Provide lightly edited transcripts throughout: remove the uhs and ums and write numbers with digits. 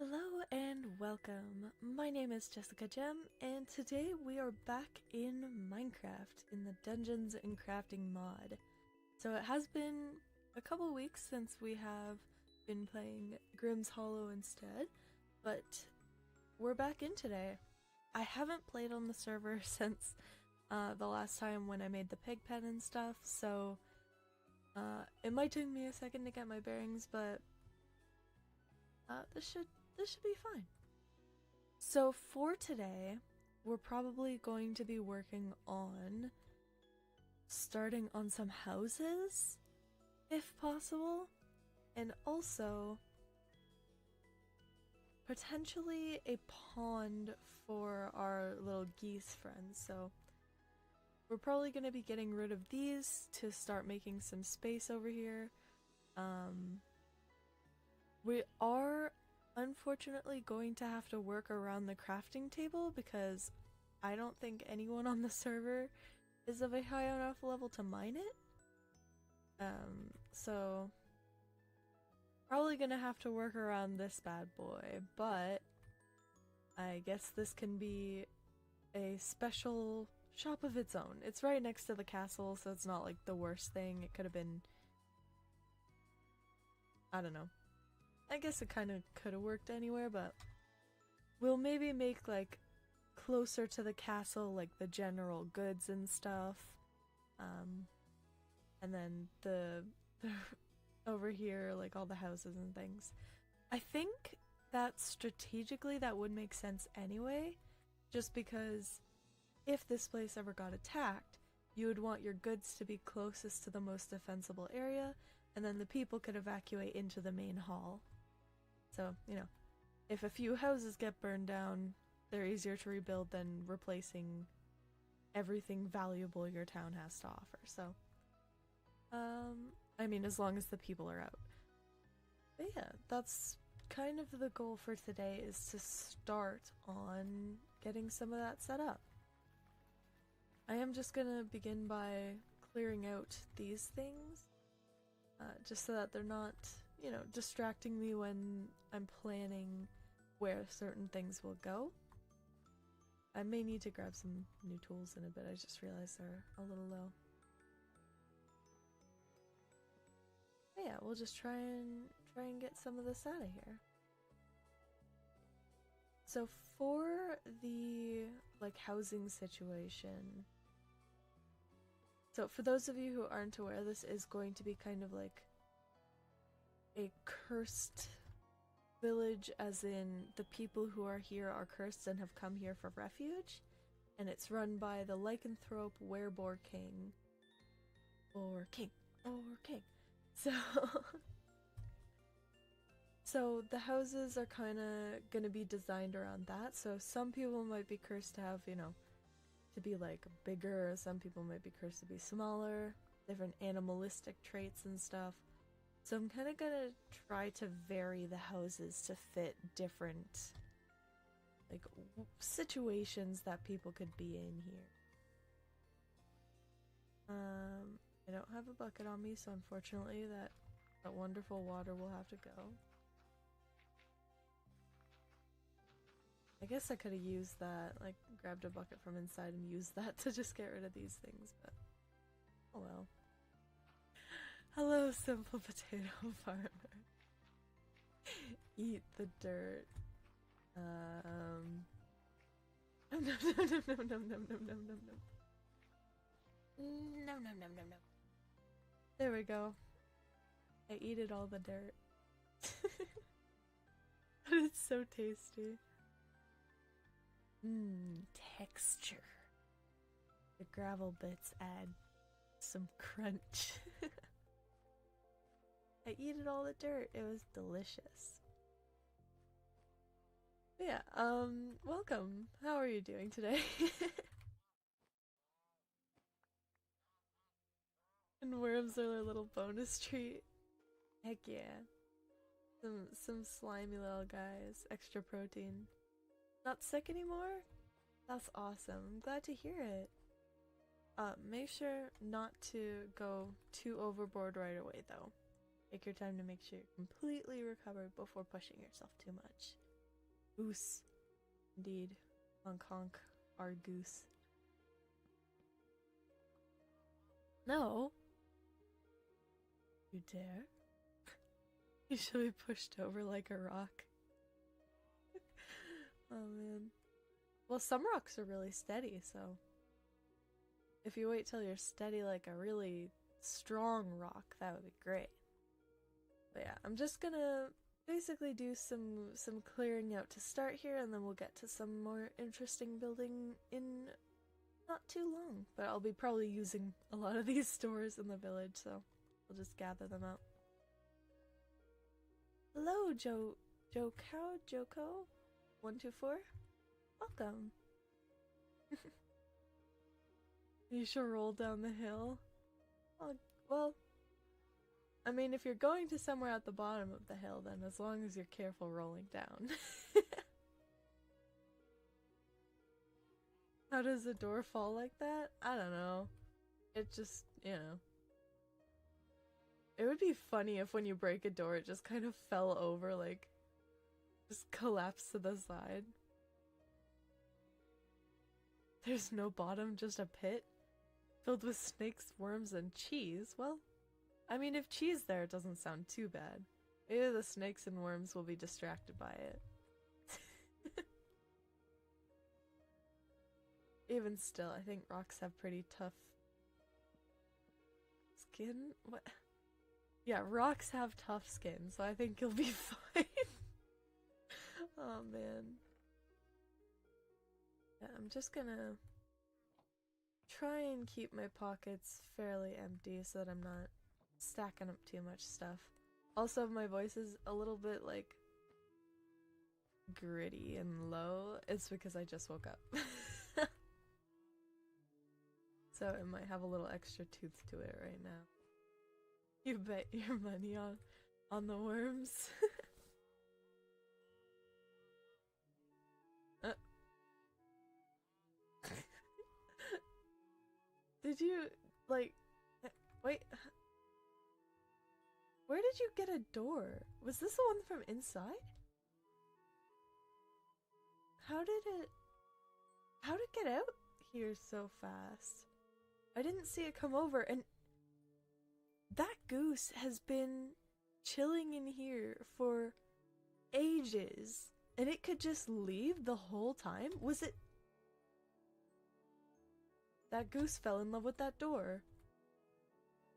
Hello and welcome. My name is Jessica Gem, and today we are back in Minecraft in the Dungeons and Crafting mod. So it has been a couple weeks since we have been playing Grimm's Hollow instead, but we're back in today. I haven't played on the server since the last time when I made the pig pen and stuff, so it might take me a second to get my bearings, but this should be fine. So for today, we're probably going to be working on starting on some houses, if possible, and also potentially a pond for our little geese friends. So we're probably going to be getting rid of these to start making some space over here. We are unfortunately going to have to work around the crafting table because I don't think anyone on the server is of a high enough level to mine it. So probably gonna have to work around this bad boy, but I guess this can be a special shop of its own. It's right next to the castle, so it's not like the worst thing. It could have been, I don't know. I guess it kind of could have worked anywhere, but we'll maybe make like closer to the castle, like the general goods and stuff, and then the over here, like all the houses and things. I think that strategically that would make sense anyway, just because if this place ever got attacked, you would want your goods to be closest to the most defensible area, and then the people could evacuate into the main hall. So, you know, if a few houses get burned down, they're easier to rebuild than replacing everything valuable your town has to offer. So, I mean, as long as the people are out. But yeah, that's kind of the goal for today, is to start on getting some of that set up. I am just gonna begin by clearing out these things, just so that they're not, you know, distracting me when I'm planning where certain things will go. I may need to grab some new tools in a bit. I just realized they're a little low. But yeah, we'll just try and get some of this out of here. So for the like housing situation, so for those of you who aren't aware, this is going to be kind of like a cursed village, as in the people who are here are cursed and have come here for refuge, and it's run by the lycanthrope werebore king. Or king. So the houses are kind of gonna be designed around that. So some people might be cursed to have, you know, to be like bigger, some people might be cursed to be smaller, different animalistic traits and stuff. So I'm kind of gonna try to vary the houses to fit different like situations that people could be in here. I don't have a bucket on me, so unfortunately that wonderful water will have to go. I guess I could have used that, like grabbed a bucket from inside and used that to just get rid of these things, but oh well. Hello, simple potato farmer. Eat the dirt. Nom nom nom nom nom nom nom nom nom nom. Nom nom nom nom nom. There we go. I eated all the dirt. But it's so tasty. Texture. The gravel bits add some crunch. I eated all the dirt. It was delicious. But yeah, welcome. How are you doing today? And worms are a little bonus treat. Heck yeah. Some slimy little guys. Extra protein. Not sick anymore? That's awesome. I'm glad to hear it. Make sure not to go too overboard right away though. Take your time to make sure you're completely recovered before pushing yourself too much. Goose. Indeed. Honk honk. Our goose. No. You dare? You should be pushed over like a rock. Oh man. Well, some rocks are really steady, so if you wait till you're steady like a really strong rock, that would be great. But yeah, I'm just gonna basically do some clearing out to start here, and then we'll get to some more interesting building in not too long. But I'll be probably using a lot of these stores in the village, so I'll just gather them up. Hello, Joko, 124. Welcome. You should roll down the hill. Oh, well, I mean, if you're going to somewhere at the bottom of the hill, then as long as you're careful rolling down. How does the door fall like that? I don't know. It just, you know. It would be funny if when you break a door, it just kind of fell over, like, just collapsed to the side. There's no bottom, just a pit filled with snakes, worms, and cheese. Well, I mean, if cheese there, it doesn't sound too bad. Maybe the snakes and worms will be distracted by it. Even still, I think rocks have pretty tough skin. What? Yeah, rocks have tough skin, so I think you'll be fine. Oh man. Yeah, I'm just gonna try and keep my pockets fairly empty so that I'm not stacking up too much stuff. Also, my voice is a little bit like gritty and low. It's because I just woke up. So it might have a little extra tooth to it right now. You bet your money on the worms. Did you, like, wait, where did you get a door? Was this the one from inside? How did it get out here so fast? I didn't see it come over, and that goose has been chilling in here for ages, and it could just leave the whole time? Was it... That goose fell in love with that door.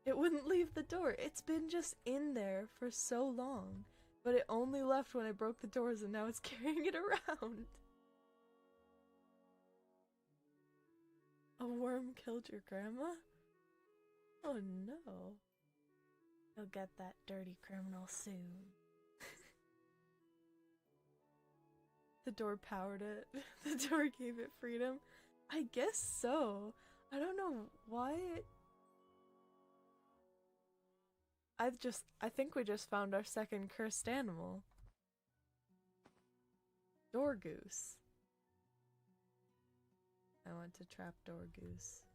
It wouldn't leave the door. It's been just in there for so long, but it only left when I broke the doors, and now it's carrying it around. A worm killed your grandma? Oh no. You'll get that dirty criminal soon. The door powered it. The door gave it freedom. I guess so. I don't know why I think we just found our second cursed animal. Door goose. I want to trap door goose.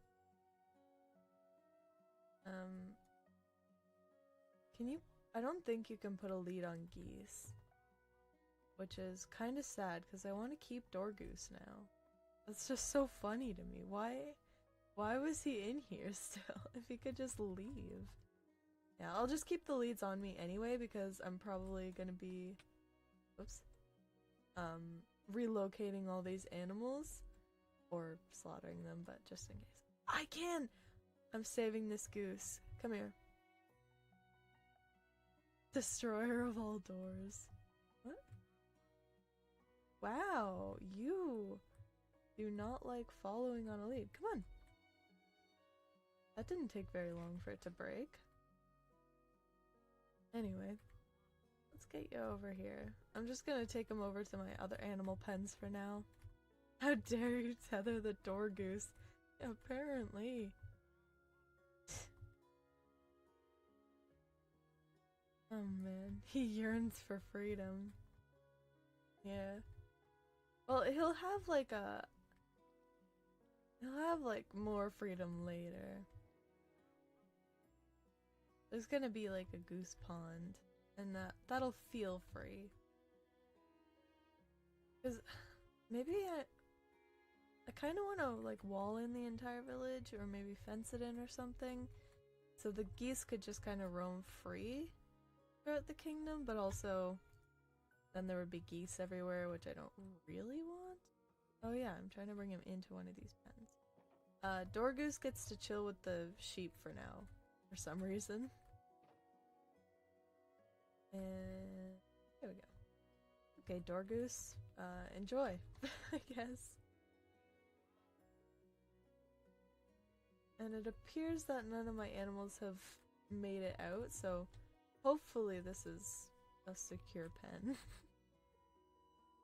Can you... I don't think you can put a lead on geese. Which is kind of sad, because I want to keep door goose now. That's just so funny to me. Why was he in here still? If he could just leave. Yeah, I'll just keep the leads on me anyway, because I'm probably gonna be... Oops. Relocating all these animals. Or slaughtering them, but just in case. I can! I'm saving this goose. Come here. Destroyer of all doors. What? Wow, you do not like following on a lead. Come on. That didn't take very long for it to break. Anyway, let's get you over here. I'm just gonna take him over to my other animal pens for now. How dare you tether the door goose? Apparently. Oh man, he yearns for freedom. Yeah. Well, he'll have like more freedom later. There's gonna be like a goose pond, and that'll feel free. Because maybe I kind of want to like wall in the entire village or maybe fence it in or something. So the geese could just kind of roam free throughout the kingdom, but also then there would be geese everywhere, which I don't really want. Oh yeah, I'm trying to bring him into one of these pens. Dorgoose gets to chill with the sheep for now, for some reason. And there we go. Okay, Dorgoose, enjoy, I guess. And it appears that none of my animals have made it out, so hopefully this is a secure pen.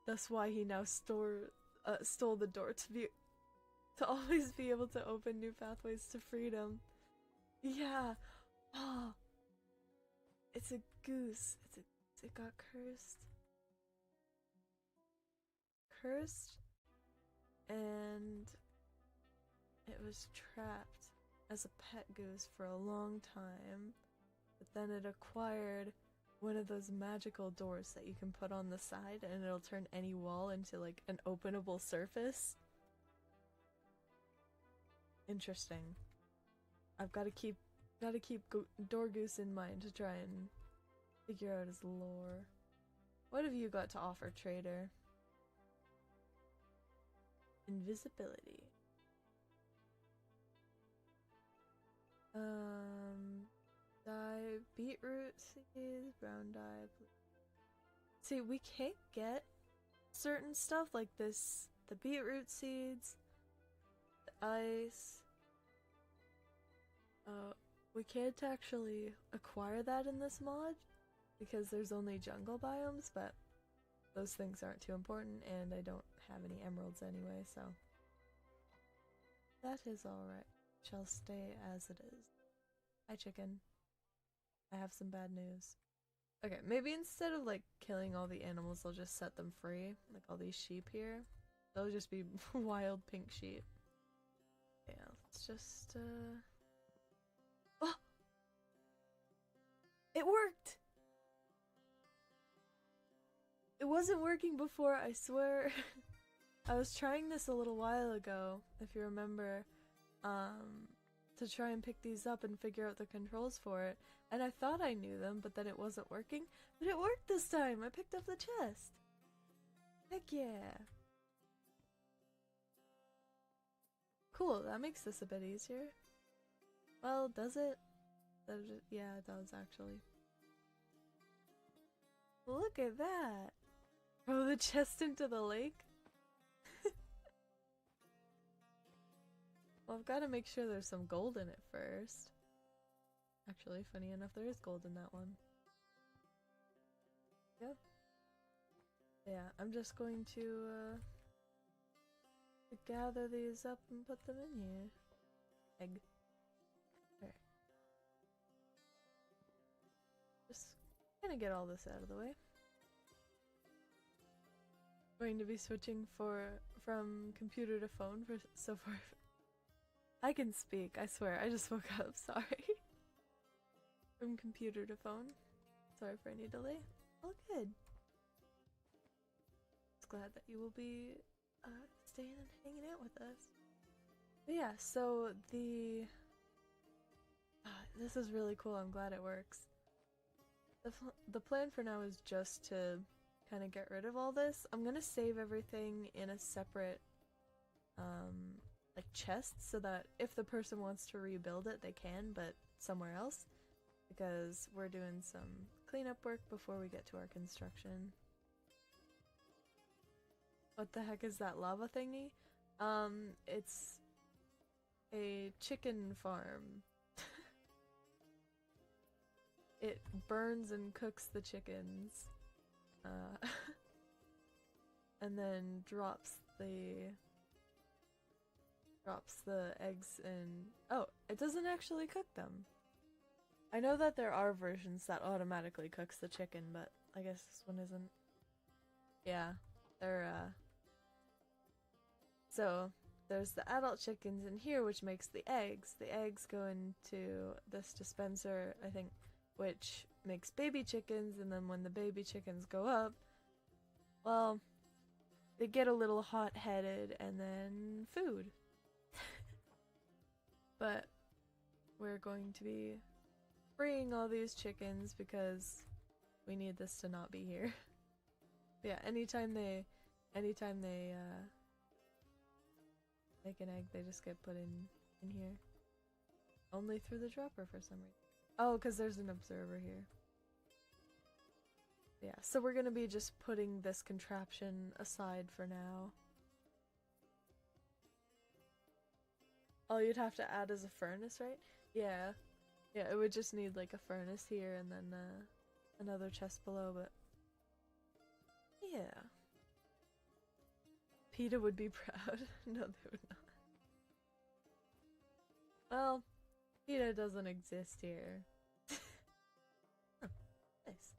That's why he now stole the door to always be able to open new pathways to freedom. Yeah. Oh. It's a goose. It got cursed. And it was trapped as a pet goose for a long time, but then it acquired one of those magical doors that you can put on the side and it'll turn any wall into like an openable surface. Interesting. I've got to keep Dorgoose in mind to try and figure out his lore. What have you got to offer, trader? Invisibility. Dye, beetroot seeds, brown dye. See, we can't get certain stuff like this, the beetroot seeds, the ice. We can't actually acquire that in this mod because there's only jungle biomes, but those things aren't too important and I don't have any emeralds anyway, so that is alright. Shall stay as it is. Hi, chicken. I have some bad news. Okay, maybe instead of like killing all the animals, I'll just set them free. Like all these sheep here. They'll just be wild pink sheep. Yeah, let's just Oh! It worked! It wasn't working before, I swear. I was trying this a little while ago, if you remember, to try and pick these up and figure out the controls for it. And I thought I knew them, but then it wasn't working. But it worked this time! I picked up the chest! Heck yeah! Cool, that makes this a bit easier. Well, does it? Yeah, it does actually. Look at that! Throw the chest into the lake? Well, I've got to make sure there's some gold in it first. Actually, funny enough, there is gold in that one. Yeah. Yeah, I'm just going to gather these up and put them in here. Egg. There. Just gonna get all this out of the way. Going to be switching from computer to phone for so far. I can speak, I swear. I just woke up, sorry. From computer to phone. Sorry for any delay. All good. Just glad that you will be staying and hanging out with us. But yeah, so this is really cool. I'm glad it works. The plan for now is just to kind of get rid of all this. I'm gonna save everything in a separate like chest so that if the person wants to rebuild it they can, but somewhere else, because we're doing some cleanup work before we get to our construction. What the heck is that lava thingy? It's a chicken farm. It burns and cooks the chickens. And then drops the eggs in. Oh, it doesn't actually cook them. I know that there are versions that automatically cooks the chicken, but I guess this one isn't. Yeah, they're so there's the adult chickens in here, which makes the eggs. The eggs go into this dispenser, I think, which makes baby chickens, and then when the baby chickens go up, well, they get a little hot-headed, and then food. But we're going to be freeing all these chickens because we need this to not be here. Yeah, anytime they make an egg, they just get put in here. Only through the dropper for some reason. Oh, because there's an observer here. Yeah, so we're gonna be just putting this contraption aside for now. All you'd have to add is a furnace, right? Yeah. Yeah, it would just need like a furnace here and then another chest below, but yeah. PETA would be proud. No, they would not. Well, PETA doesn't exist here. Oh, nice.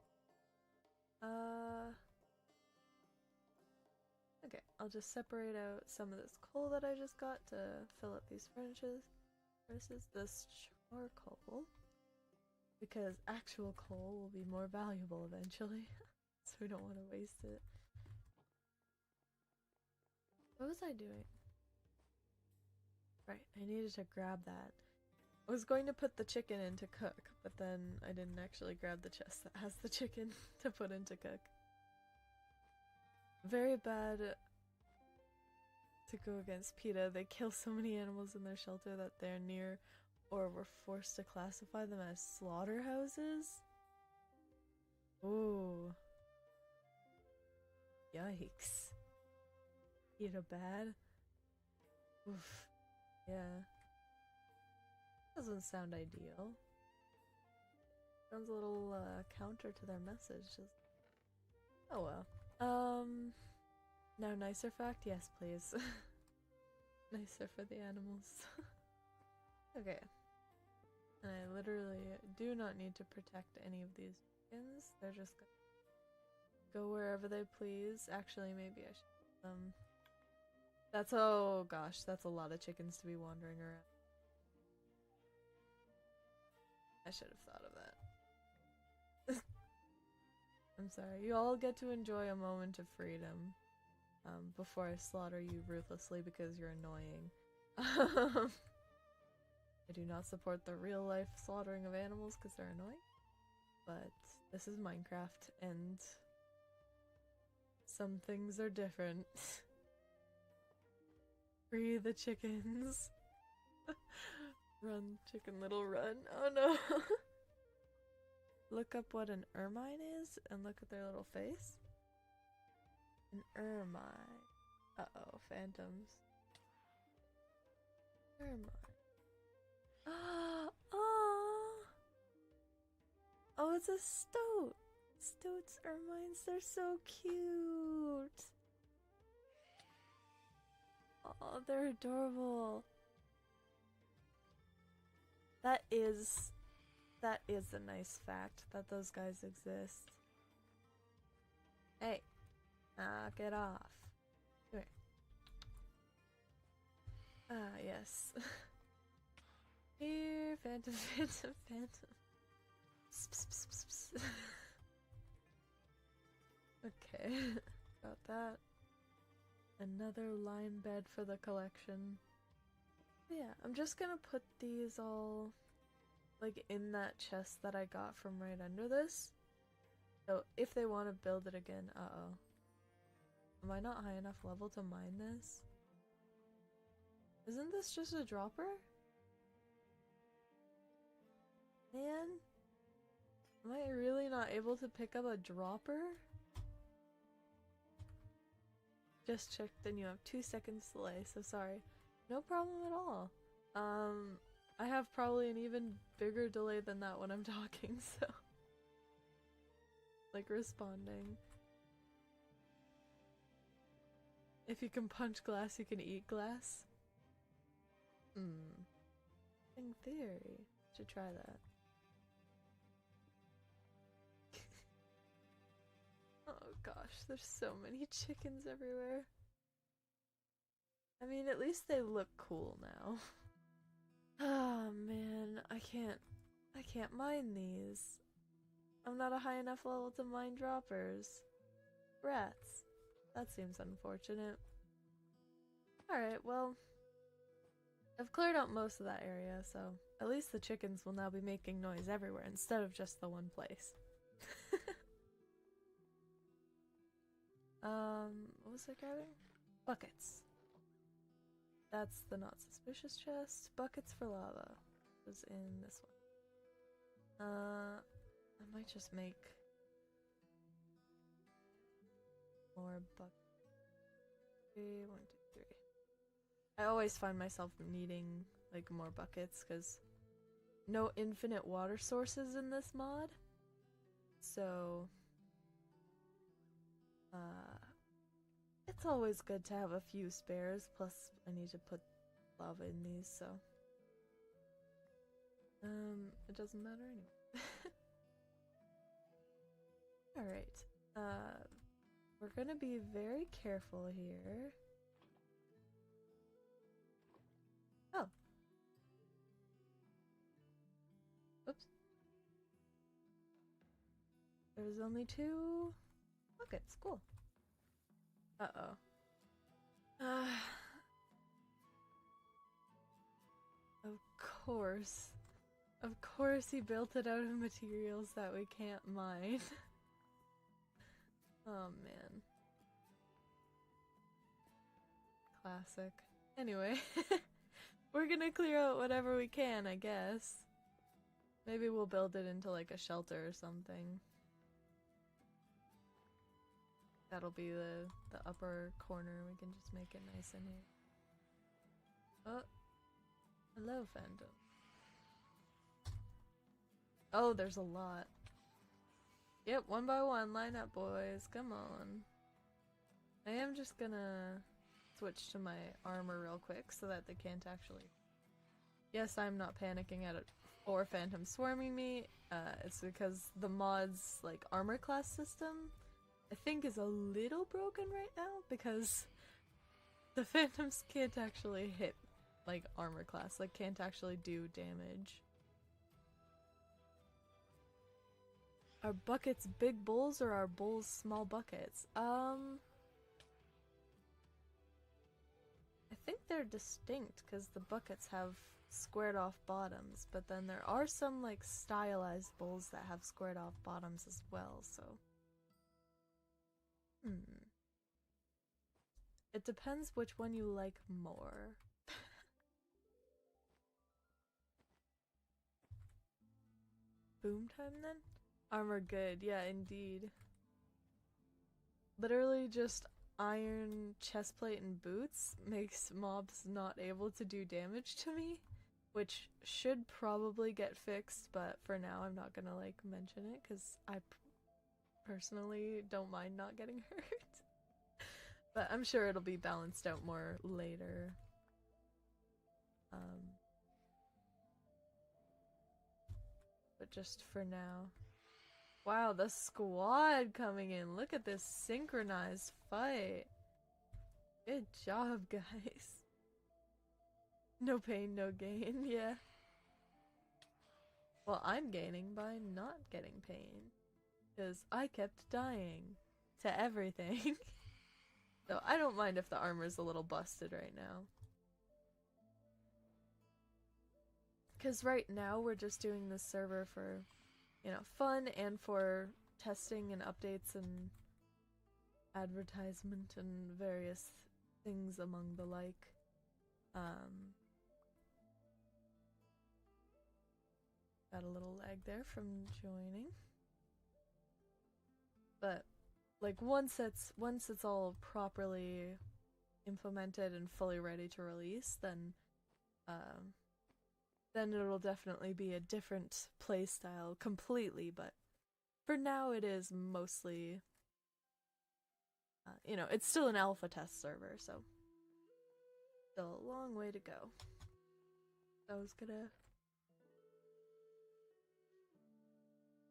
Okay, I'll just separate out some of this coal that I just got to fill up these furnaces. This charcoal, because actual coal will be more valuable eventually, so we don't want to waste it. What was I doing? Right, I needed to grab that. I was going to put the chicken in to cook, but then I didn't actually grab the chest that has the chicken to put in to cook. Very bad to go against PETA. They kill so many animals in their shelter that they're near or were forced to classify them as slaughterhouses. Ooh. Yikes. PETA bad. Oof. Yeah. Doesn't sound ideal. Sounds a little counter to their message. Just... Oh well. Now nicer fact? Yes, please. Nicer for the animals. Okay. And I literally do not need to protect any of these chickens. They're just gonna go wherever they please. Actually, maybe I should. That's, oh gosh, that's a lot of chickens to be wandering around. I should have thought of that. I'm sorry. You all get to enjoy a moment of freedom before I slaughter you ruthlessly because you're annoying. I do not support the real life slaughtering of animals because they're annoying. But this is Minecraft and some things are different. Free the chickens. Run, chicken little run. Oh no. Look up what an ermine is and look at their little face. An ermine. Uh-oh, phantoms. Ermine. Oh, oh, it's a stoat. Stoats, ermines, they're so cute. Oh, they're adorable. That is a nice fact that those guys exist. Hey, knock it off. Come here. Ah, yes. Here, phantom, phantom, phantom. Psst, psst, psst, psst, psst. Okay, got that. Another lime bed for the collection. Yeah, I'm just gonna put these all like in that chest that I got from right under this. So if they want to build it again, uh-oh. Am I not high enough level to mine this? Isn't this just a dropper? Man? Am I really not able to pick up a dropper? Just checked and you have 2 seconds delay, so sorry. No problem at all. I have probably an even bigger delay than that when I'm talking, so... like, responding. If you can punch glass, you can eat glass? In theory. Should try that. Oh gosh, there's so many chickens everywhere. I mean, at least they look cool now. Oh man, I can't mine these. I'm not a high enough level to mine droppers. Rats. That seems unfortunate. Alright, well, I've cleared out most of that area, so at least the chickens will now be making noise everywhere instead of just the one place. What was I grabbing? Buckets. That's the not suspicious chest. Buckets for lava was in this one. I might just make more buckets. 1, 2, 3. I always find myself needing like more buckets because no infinite water sources in this mod. So it's always good to have a few spares, plus I need to put lava in these, so it doesn't matter anyway. Alright, we're gonna be very careful here. Oh. Oops. There's only 2 buckets, cool. Uh-oh. Of course. Of course he built it out of materials that we can't mine. Oh man. Classic. Anyway, we're gonna clear out whatever we can, I guess. Maybe we'll build it into like a shelter or something. That'll be the upper corner. We can just make it nice in here. Oh. Hello, Phantom. Oh, there's a lot. Yep, 1 by 1. Line up, boys. Come on. I am just gonna switch to my armor real quick so that they can't actually... Yes, I'm not panicking at it or Phantom swarming me. It's because the mod's like armor class system I think is a little broken right now because the Phantoms can't actually hit like armor class, like can't actually do damage. Are buckets big bowls or are bowls small buckets? I think they're distinct because the buckets have squared off bottoms, but then there are some like stylized bowls that have squared off bottoms as well, so it depends which one you like more. Boom time then? Armor good, yeah, indeed. Literally just iron chestplate and boots makes mobs not able to do damage to me, which should probably get fixed, but for now I'm not gonna like mention it because I personally don't mind not getting hurt. But I'm sure it'll be balanced out more later. But just for now. Wow, the squad coming in. Look at this synchronized fight. Good job, guys. No pain, no gain, yeah. Well, I'm gaining by not getting pain. Because I kept dying to everything. So I don't mind if the armor's a little busted right now. Because right now we're just doing this server for, you know, fun and for testing and updates and advertisement and various things among the like. Got a little lag there from joining. But like once it's all properly implemented and fully ready to release, then it'll definitely be a different playstyle completely, but for now it is mostly you know, it's still an alpha test server, so still a long way to go. I was gonna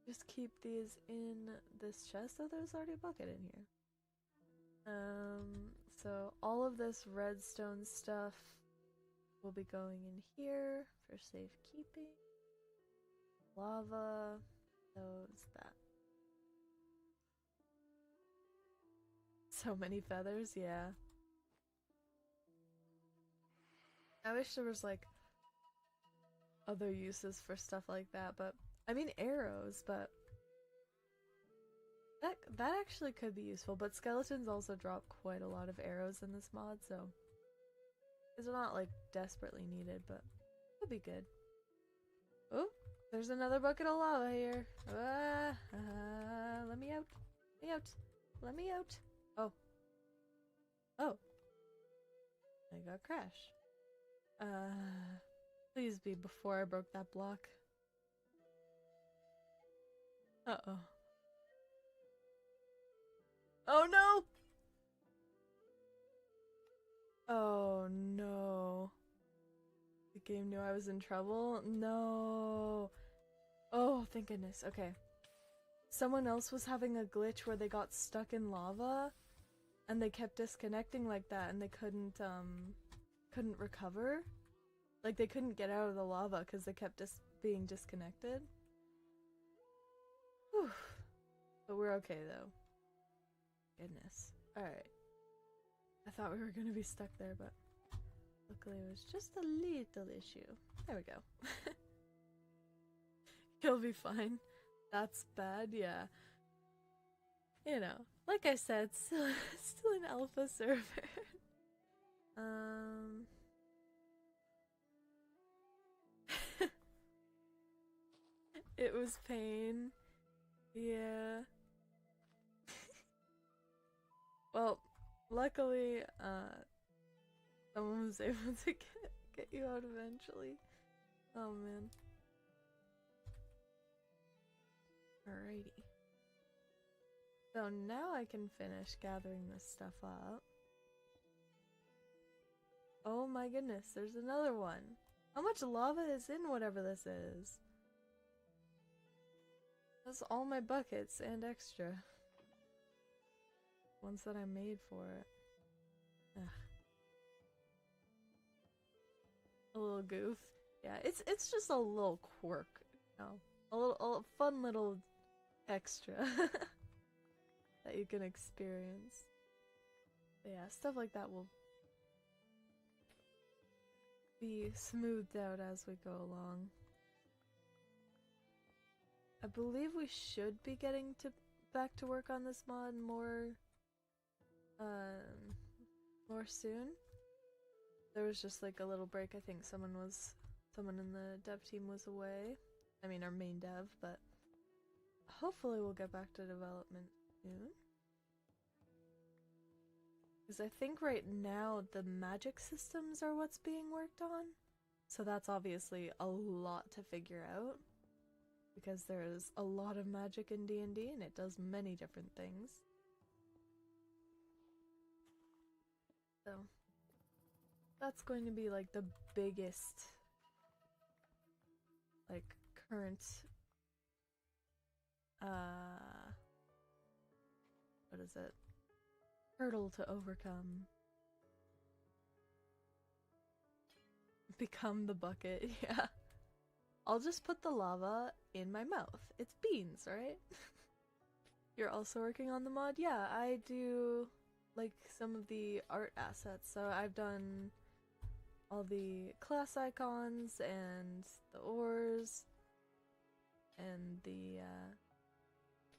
just keep these in this chest. Oh, there's already a bucket in here. So all of this redstone stuff will be going in here for safekeeping. Lava, those, that. So many feathers, yeah. I wish there was like other uses for stuff like that, but I mean arrows, but that actually could be useful, but skeletons also drop quite a lot of arrows in this mod, so it's not like desperately needed, but it'll be good. Oh, there's another bucket of lava here. Let me out. Let me out. Let me out. Oh. Oh. I got crashed. Please be before I broke that block. Uh-oh. Oh no! Oh no. The game knew I was in trouble? No. Oh, thank goodness. Okay. Someone else was having a glitch where they got stuck in lava and they kept disconnecting like that and they couldn't recover. Like they couldn't get out of the lava because they kept being disconnected. Whew. But we're okay though. Goodness. Alright. I thought we were gonna be stuck there, but luckily it was just a little issue. There we go. You'll be fine. That's bad, yeah. You know, like I said, still an alpha server. It was pain. Yeah. Well, luckily, someone was able to get you out eventually. Oh man. Alrighty. So now I can finish gathering this stuff up. Oh my goodness, there's another one. How much lava is in whatever this is? That's all my buckets and extra. Ones that I made for it. Ugh. A little goof. Yeah, it's just a little quirk, you know. A fun little extra that you can experience. But yeah, stuff like that will be smoothed out as we go along. I believe we should be getting back to work on this mod more soon. There was just like a little break. I think someone in the dev team was away. I mean our main dev, but hopefully we'll get back to development soon. Because I think right now the magic systems are what's being worked on. So that's obviously a lot to figure out. Because there's a lot of magic in D&D and it does many different things. So that's going to be like the biggest like current what is it? Hurdle to overcome. Become the bucket, yeah. I'll just put the lava in my mouth. It's beans, right? You're also working on the mod? Yeah, I do like some of the art assets. So I've done all the class icons and the ores and the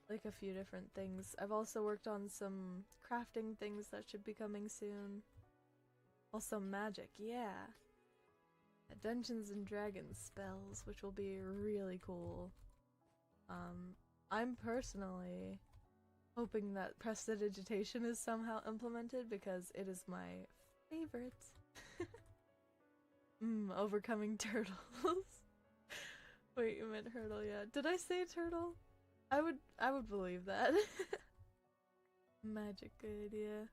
like a few different things. I've also worked on some crafting things that should be coming soon. Also magic, yeah. Dungeons and Dragons spells, which will be really cool. I'm personally hoping that prestidigitation is somehow implemented because it is my favorite. Overcoming turtles. Wait, you meant hurdle, yeah. Did I say turtle? I would believe that. Magic, good idea.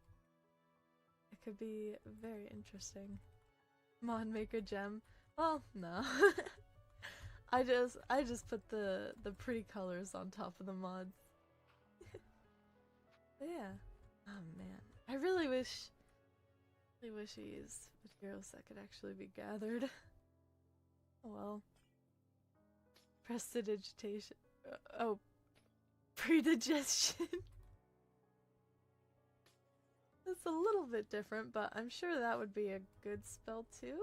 It could be very interesting. Mod maker gem. Well, no. I just put the pretty colors on top of the mods. But yeah. Oh man. I really wish I used materials that could actually be gathered. Oh well. Prestidigitation. Oh. Predigestion. It's a little bit different, but I'm sure that would be a good spell too.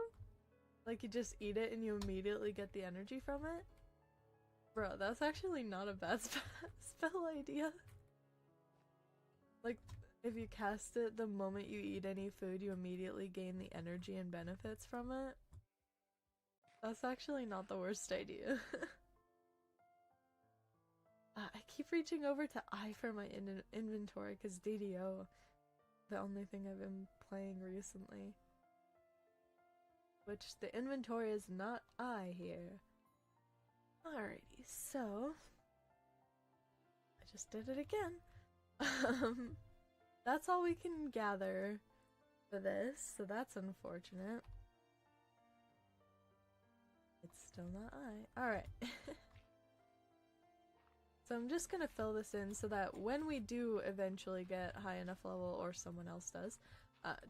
Like you just eat it and you immediately get the energy from it. Bro, that's actually not a bad spell idea. Like, if you cast it the moment you eat any food, you immediately gain the energy and benefits from it. That's actually not the worst idea. I keep reaching over to I for my inventory because DDO, the only thing I've been playing recently. Which the inventory is not I here. Alrighty, so I just did it again. That's all we can gather for this, so that's unfortunate. It's still not I. Alright. So I'm just gonna fill this in so that when we do eventually get high enough level, or someone else does,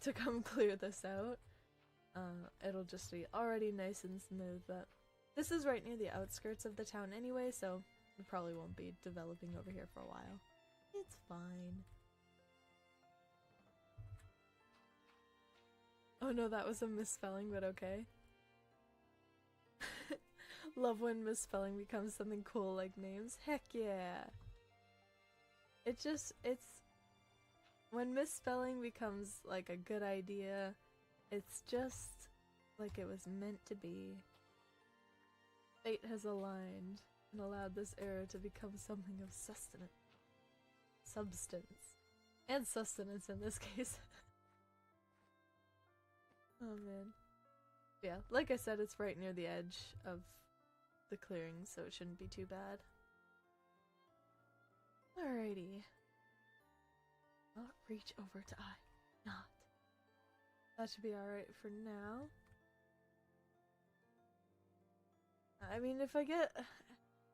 to come clear this out, it'll just be already nice and smooth. But this is right near the outskirts of the town anyway, so we probably won't be developing over here for a while. It's fine. Oh no, that was a misspelling, but okay. Love when misspelling becomes something cool like names. Heck yeah! It's when misspelling becomes like a good idea, it's just like it was meant to be. Fate has aligned and allowed this era to become something of substance. And sustenance in this case. Oh man. Yeah, like I said, it's right near the edge of the clearing, so it shouldn't be too bad. Alrighty. Not reach over to I. Not. That should be alright for now. I mean, if I get...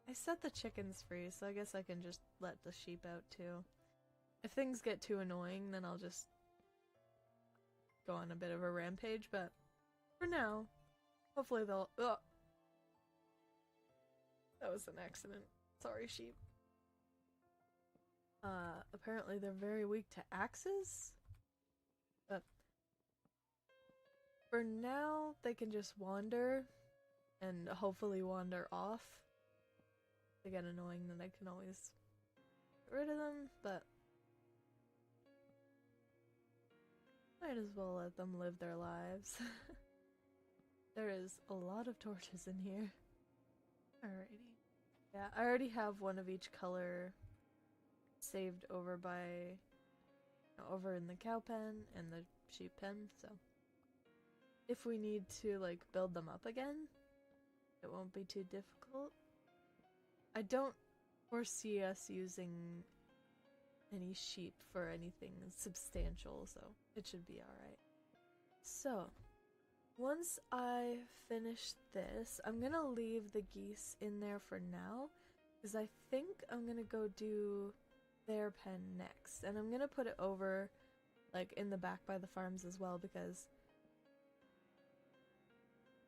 I set the chickens free, so I guess I can just let the sheep out too. If things get too annoying, then I'll just go on a bit of a rampage, but for now, hopefully they'll... Ugh. That was an accident. Sorry, sheep. Apparently they're very weak to axes, but for now they can just wander and hopefully wander off. If they get annoying, then I can always get rid of them, but might as well let them live their lives. There is a lot of torches in here. Alrighty. Yeah, I already have one of each color saved over over in the cow pen and the sheep pen, so if we need to like build them up again, it won't be too difficult. I don't foresee us using any sheep for anything substantial, so it should be alright. So, once I finish this, I'm gonna leave the geese in there for now, because I think I'm gonna go do their pen next, and I'm gonna put it over like in the back by the farms as well, because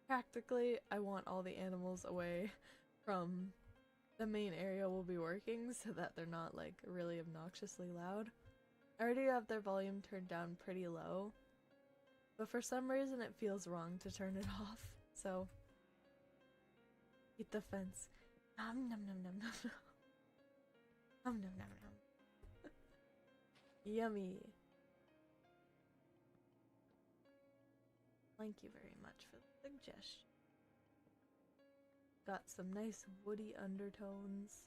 practically I want all the animals away from the main area we'll be working so that they're not like really obnoxiously loud. I already have their volume turned down pretty low, but for some reason it feels wrong to turn it off, so eat the fence. Nom nom nom nom nom nom. Nom nom nom nom. Yummy. Thank you very much for the suggestion. Got some nice woody undertones.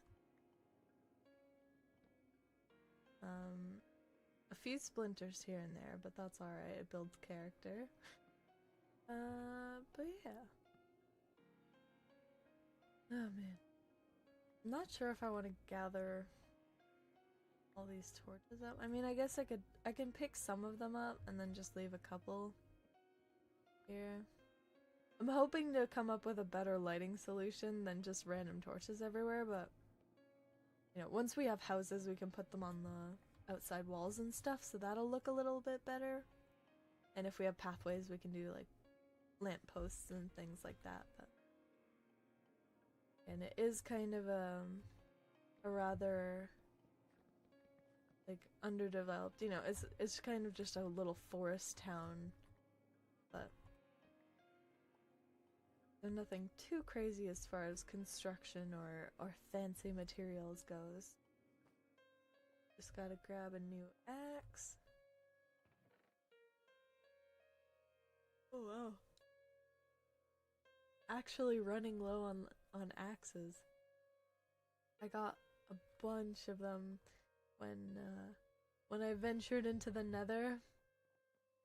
A few splinters here and there, but that's alright, it builds character. But yeah. Oh man. I'm not sure if I want to gather all these torches up. I mean, I guess I can pick some of them up and then just leave a couple here. I'm hoping to come up with a better lighting solution than just random torches everywhere, but you know, once we have houses, we can put them on the outside walls and stuff, so that'll look a little bit better. And if we have pathways, we can do like lampposts and things like that. But and it is kind of a rather like underdeveloped. You know, it's kind of just a little forest town, but there's nothing too crazy as far as construction or fancy materials goes. Just gotta grab a new axe. Oh wow. Actually running low on axes. I got a bunch of them when I ventured into the Nether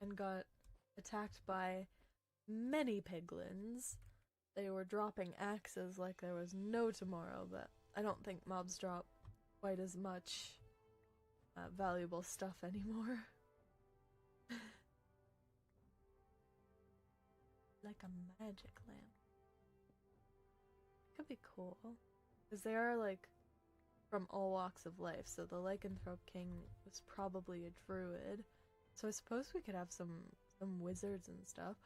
and got attacked by many piglins. They were dropping axes like there was no tomorrow, but I don't think mobs drop quite as much valuable stuff anymore. Like a magic lamp. Could be cool. Because they are like from all walks of life, so the Lycanthrope King was probably a druid. So I suppose we could have some wizards and stuff.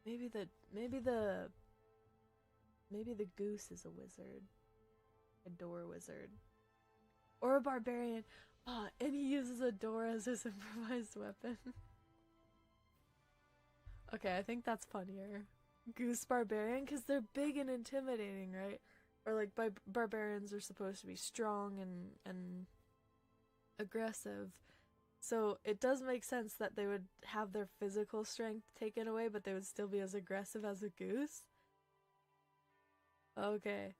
maybe the goose is a wizard. A door wizard. Or a barbarian. Ah, and he uses a door as his improvised weapon. Okay, I think that's funnier. Goose barbarian, because they're big and intimidating, right? Or like barbarians are supposed to be strong and aggressive. So it does make sense that they would have their physical strength taken away, but they would still be as aggressive as a goose. Okay.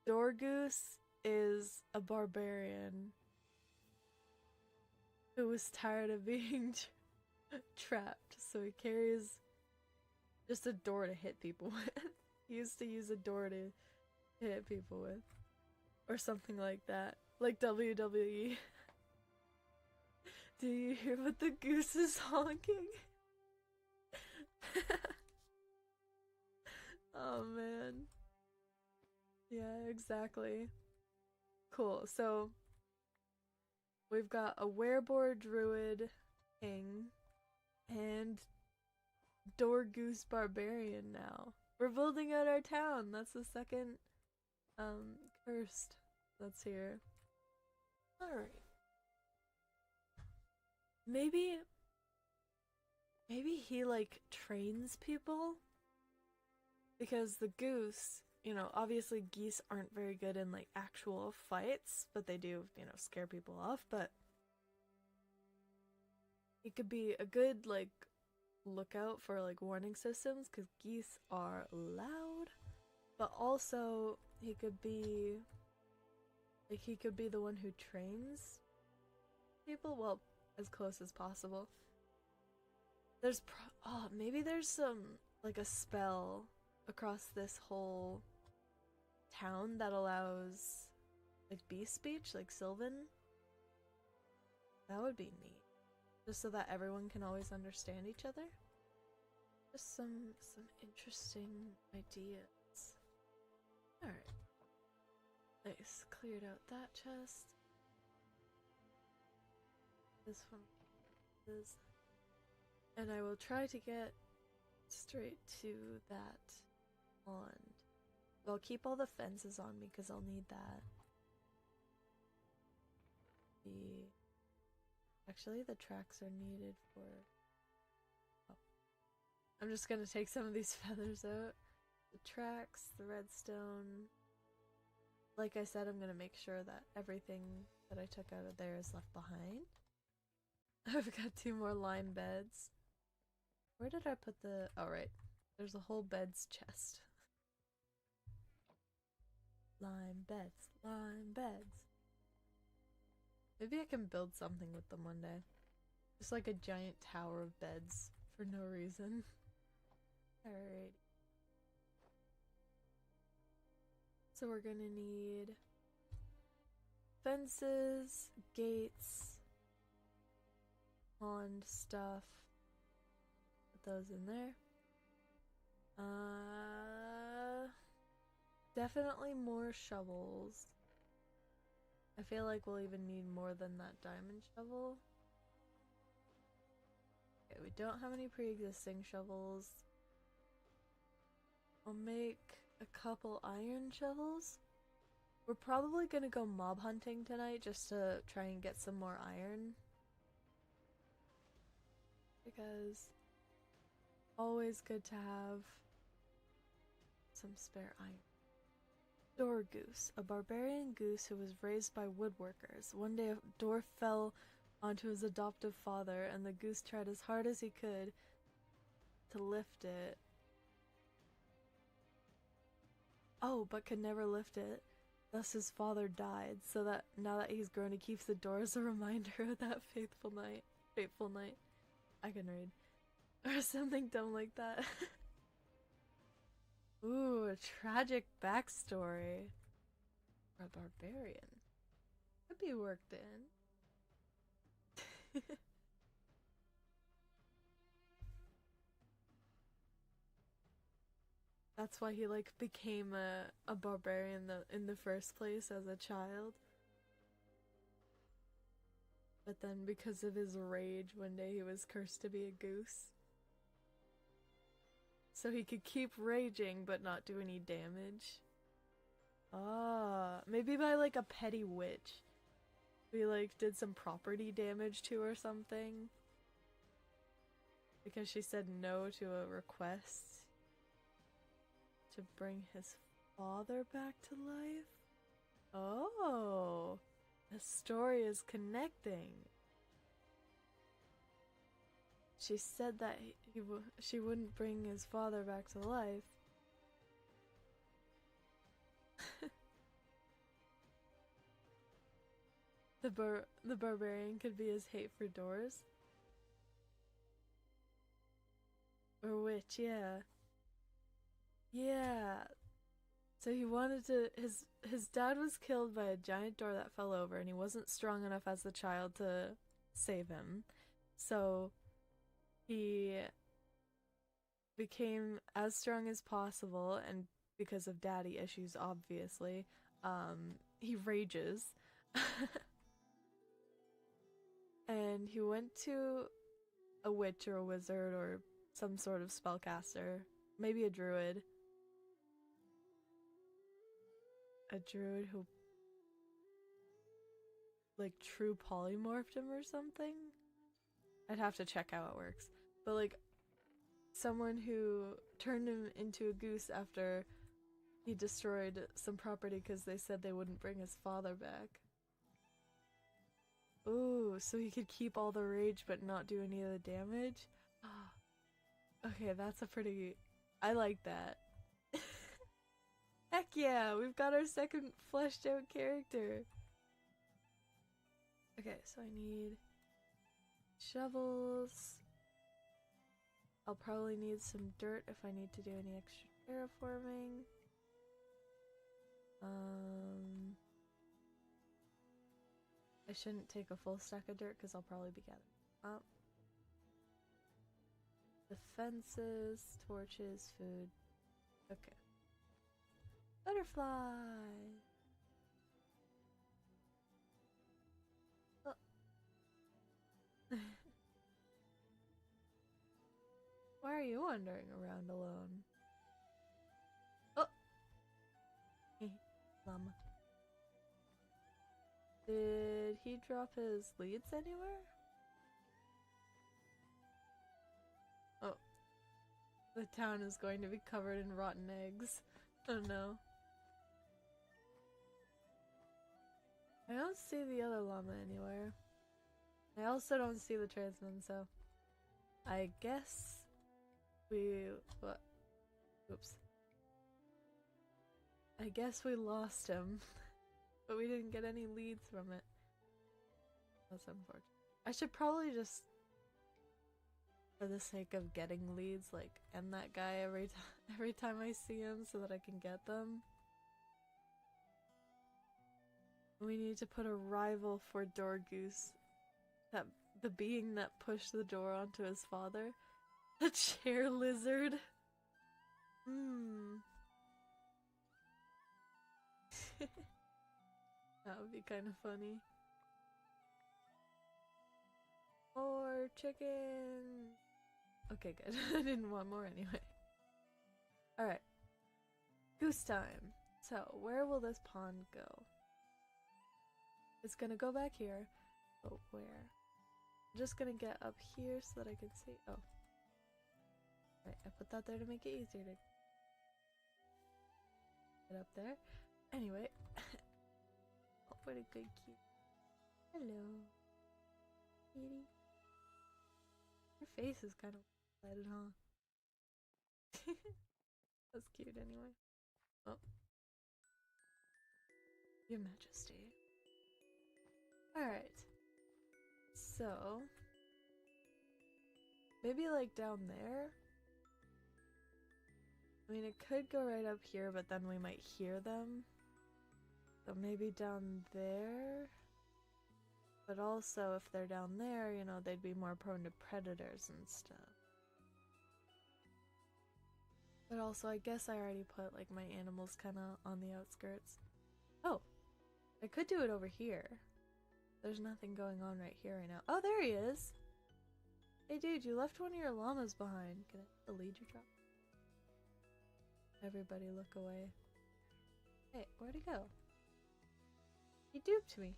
Door goose is a barbarian who was tired of being trapped, so he carries just a door to hit people with. He used to use a door to hit people with. Or something like that. Like WWE. Do you hear what the goose is honking? Oh man. Yeah, exactly. Cool, so we've got a werebore druid king and door goose barbarian now. We're building out our town. That's the second cursed that's here. Alright. Maybe he like trains people? Because the goose, you know, obviously geese aren't very good in like actual fights, but they do, you know, scare people off, but it could be a good like lookout for like warning systems because geese are loud, but also he could be the one who trains people, well, as close as possible. There's maybe there's some like a spell across this whole town that allows like beast speech, like Sylvan. That would be neat. Just so that everyone can always understand each other. Just some interesting ideas. Alright. Nice. Cleared out that chest. This one is. And I will try to get straight to that pond. I'll keep all the fences on me because I'll need that. Actually, the tracks are needed for... Oh. I'm just gonna take some of these feathers out. The tracks, the redstone. Like I said, I'm gonna make sure that everything that I took out of there is left behind. I've got 2 more lime beds. Where did I put the... Oh, right. There's a whole beds chest. Lime beds, lime beds. Maybe I can build something with them one day. Just like a giant tower of beds for no reason. Alright. So we're gonna need fences, gates, pond stuff. Put those in there. Definitely more shovels. I feel like we'll even need more than that diamond shovel. Okay, we don't have any pre-existing shovels. I'll make a couple iron shovels. We're probably gonna go mob hunting tonight just to try and get some more iron. Because always good to have some spare iron. Door goose, a barbarian goose who was raised by woodworkers. One day a door fell onto his adoptive father, and the goose tried as hard as he could to lift it. Oh, but could never lift it. Thus his father died, so that now that he's grown, he keeps the door as a reminder of that fateful night. Fateful night. I can read. Or something dumb like that. Ooh, a tragic backstory. For a barbarian. Could be worked in. That's why he like became a barbarian in the first place as a child. But then because of his rage, one day he was cursed to be a goose. So he could keep raging but not do any damage. Ah, maybe by like a petty witch. We like did some property damage to or something. Because she said no to a request to bring his father back to life? Oh, the story is connecting. She said that she wouldn't bring his father back to life. The barbarian could be his hate for doors. Or witch, yeah. Yeah. So he wanted to his dad was killed by a giant door that fell over, and he wasn't strong enough as a child to save him. So he became as strong as possible, and because of daddy issues, obviously, he rages. And he went to a witch or a wizard or some sort of spellcaster, maybe a druid. A druid who like true polymorphed him or something? I'd have to check how it works. But like someone who turned him into a goose after he destroyed some property because they said they wouldn't bring his father back. Ooh, so he could keep all the rage but not do any of the damage? Okay, that's a pretty... I like that. Heck yeah, we've got our second fleshed out character. Okay, so I need shovels. I'll probably need some dirt if I need to do any extra terraforming. I shouldn't take a full stack of dirt because I'll probably be gathering up. Defenses, torches, food. Okay. Butterfly! Oh. Why are you wandering around alone? Oh! Llama. Did he drop his leads anywhere? Oh. The town is going to be covered in rotten eggs. Oh no. I don't see the other llama anywhere. I also don't see the tradesman, so I guess what? Oops. I guess we lost him. But we didn't get any leads from it. That's unfortunate. I should probably just, for the sake of getting leads, like end that guy every time I see him so that I can get them. We need to put a rival for Door Goose. That the being that pushed the door onto his father. The chair lizard. That would be kind of funny. More chicken. Okay, good. I didn't want more anyway. Alright. Goose time. So, where will this pond go? It's gonna go back here. But where? I'm just gonna get up here so that I can see. Oh. Right, I put that there to make it easier to get up there. Anyway. Oh, what a good cute. Hello. Kitty. Your face is kind of excited, huh? That's cute anyway. Oh. Your Majesty. Alright. So. Maybe like down there? I mean, it could go right up here, but then we might hear them. So maybe down there? But also, if they're down there, you know, they'd be more prone to predators and stuff. But also, I guess I already put, like, my animals kind of on the outskirts. Oh! I could do it over here. There's nothing going on right here right now. Oh, there he is! Hey dude, you left one of your llamas behind. Can I lead you drop? Everybody look away. Hey, where'd he go? He duped me.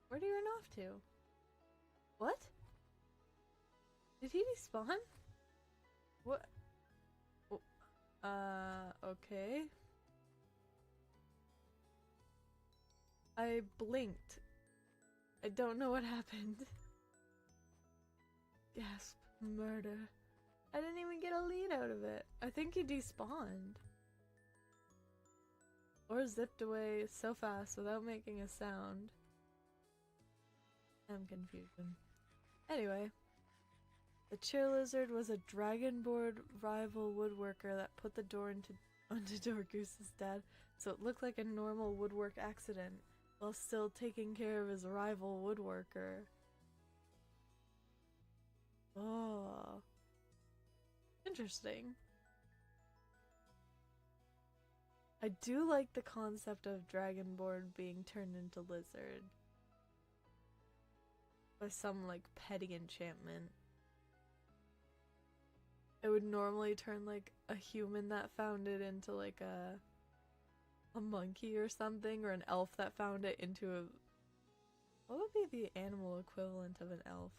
Where'd he run off to? What? Did he despawn? What? Okay. I blinked. I don't know what happened. Gasp. Murder. I didn't even get a lead out of it. I think he despawned. Or zipped away so fast without making a sound. I'm confusion. Anyway. The chair lizard was a dragonborn rival woodworker that put the door onto Dorgoose's dad, so it looked like a normal woodwork accident, while still taking care of his rival woodworker. Oh. Interesting. I do like the concept of dragonborn being turned into lizard. By some, like, petty enchantment. It would normally turn, like, a human that found it into, like, a monkey or something, or an elf that found it into a... What would be the animal equivalent of an elf?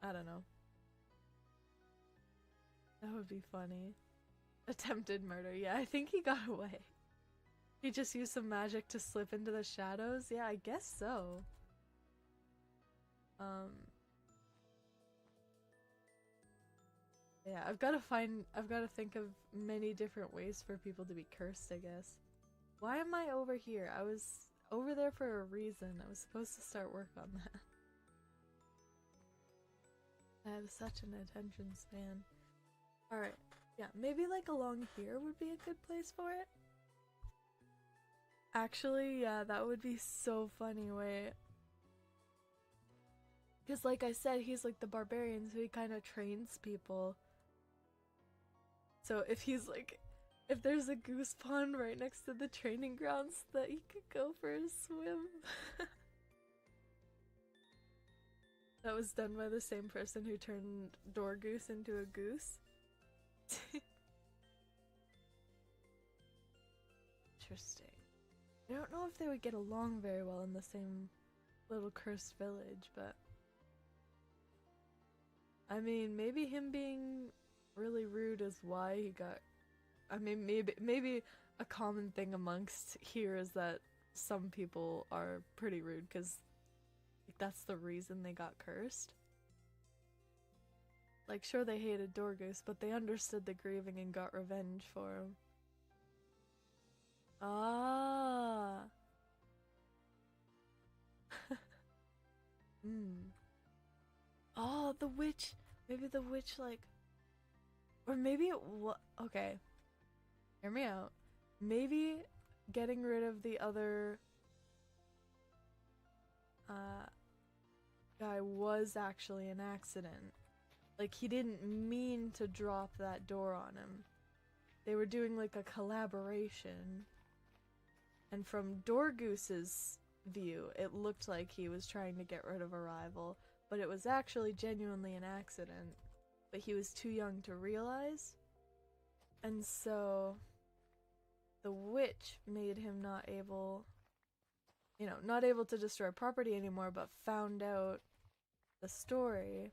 I don't know. That would be funny. Attempted murder. Yeah, I think he got away. He just used some magic to slip into the shadows? Yeah, I guess so. Yeah, I've got to think of many different ways for people to be cursed, I guess. Why am I over here? I was over there for a reason. I was supposed to start work on that. I have such an attention span. Alright, yeah, maybe like along here would be a good place for it. Actually, yeah, that would be so funny, wait. Because like I said, he's like the barbarian, so he kind of trains people. So if he's like, if there's a goose pond right next to the training grounds, that he could go for a swim. That was done by the same person who turned Dorgoose into a goose. Interesting. I don't know if they would get along very well in the same little cursed village, but... I mean, maybe him being really rude is why he got... I mean, maybe a common thing amongst here is that some people are pretty rude, because that's the reason they got cursed. Like, sure, they hated Dorgoose, but they understood the grieving and got revenge for him. Ah. Oh, the witch. Maybe the witch, like... Or maybe it was... Okay. Hear me out. Maybe getting rid of the other... guy was actually an accident. Like, he didn't mean to drop that door on him. They were doing, like, a collaboration. And from Dorgoose's view, it looked like he was trying to get rid of a rival, but it was actually genuinely an accident. But he was too young to realize. And so the witch made him not able to destroy property anymore, but found out the story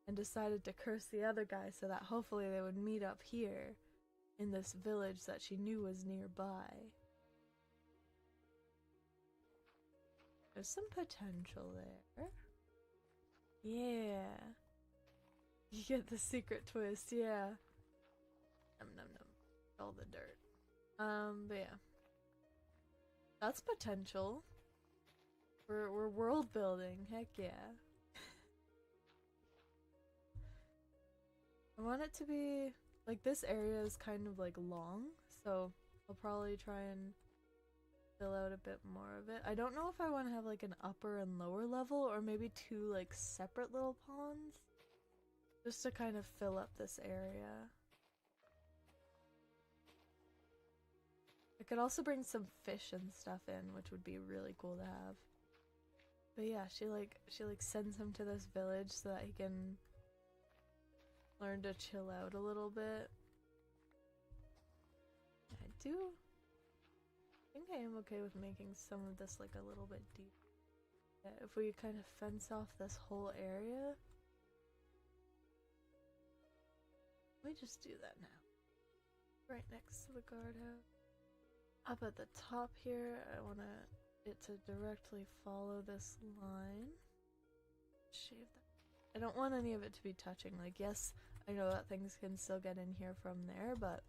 and decided to curse the other guy so that hopefully they would meet up here in this village that she knew was nearby. There's some potential there. Yeah. You get the secret twist, yeah. Num num num. All the dirt. But yeah. That's potential. We're world building, heck yeah. I want it to be like this area is kind of like long, so I'll probably try and fill out a bit more of it. I don't know if I want to have like an upper and lower level or maybe two like separate little ponds just to kind of fill up this area. I could also bring some fish and stuff in, which would be really cool to have. But yeah, she sends him to this village so that he can learn to chill out a little bit. I think I am okay with making some of this like a little bit deep. Yeah, if we kind of fence off this whole area. Let me just do that now. Right next to the guardhouse. Up at the top here, I want it to directly follow this line. Shave that. I don't want any of it to be touching. Like, yes, I know that things can still get in here from there, but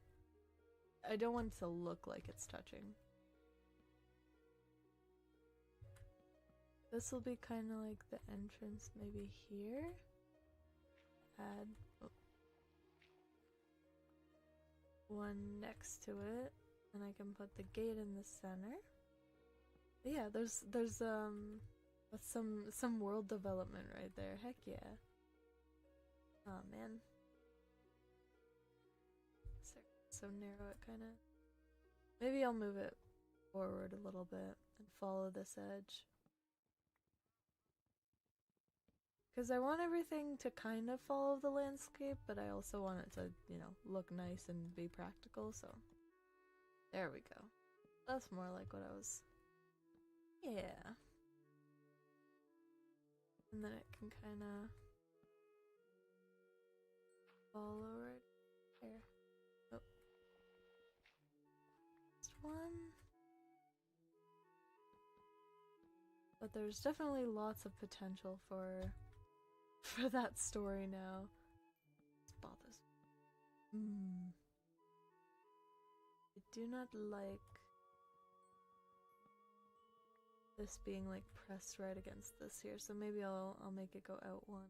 I don't want it to look like it's touching. This will be kind of like the entrance maybe here. Add one next to it, and I can put the gate in the center. But yeah, there's that's some world development right there. Heck yeah. Oh man. So narrow it kind of. Maybe I'll move it forward a little bit and follow this edge. Because I want everything to kind of follow the landscape, but I also want it to, look nice and be practical, so. There we go. That's more like what I was. Yeah. And then it can kind of follow right there. Oh. Just one. But there's definitely lots of potential for that story now. This bothers me. I do not like this being like pressed right against this here, so maybe I'll make it go out one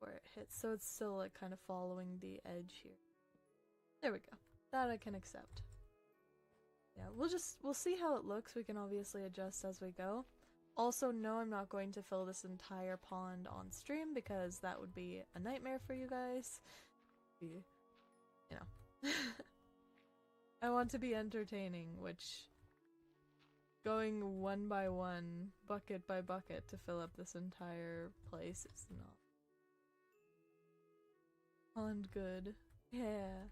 where it hits, so it's still like kind of following the edge here. There we go. That I can accept. Yeah, we'll see how it looks. We can obviously adjust as we go. Also, no, I'm not going to fill this entire pond on stream because that would be a nightmare for you guys. I want to be entertaining, which going one by one, bucket by bucket to fill up this entire place is not pond good. Yeah.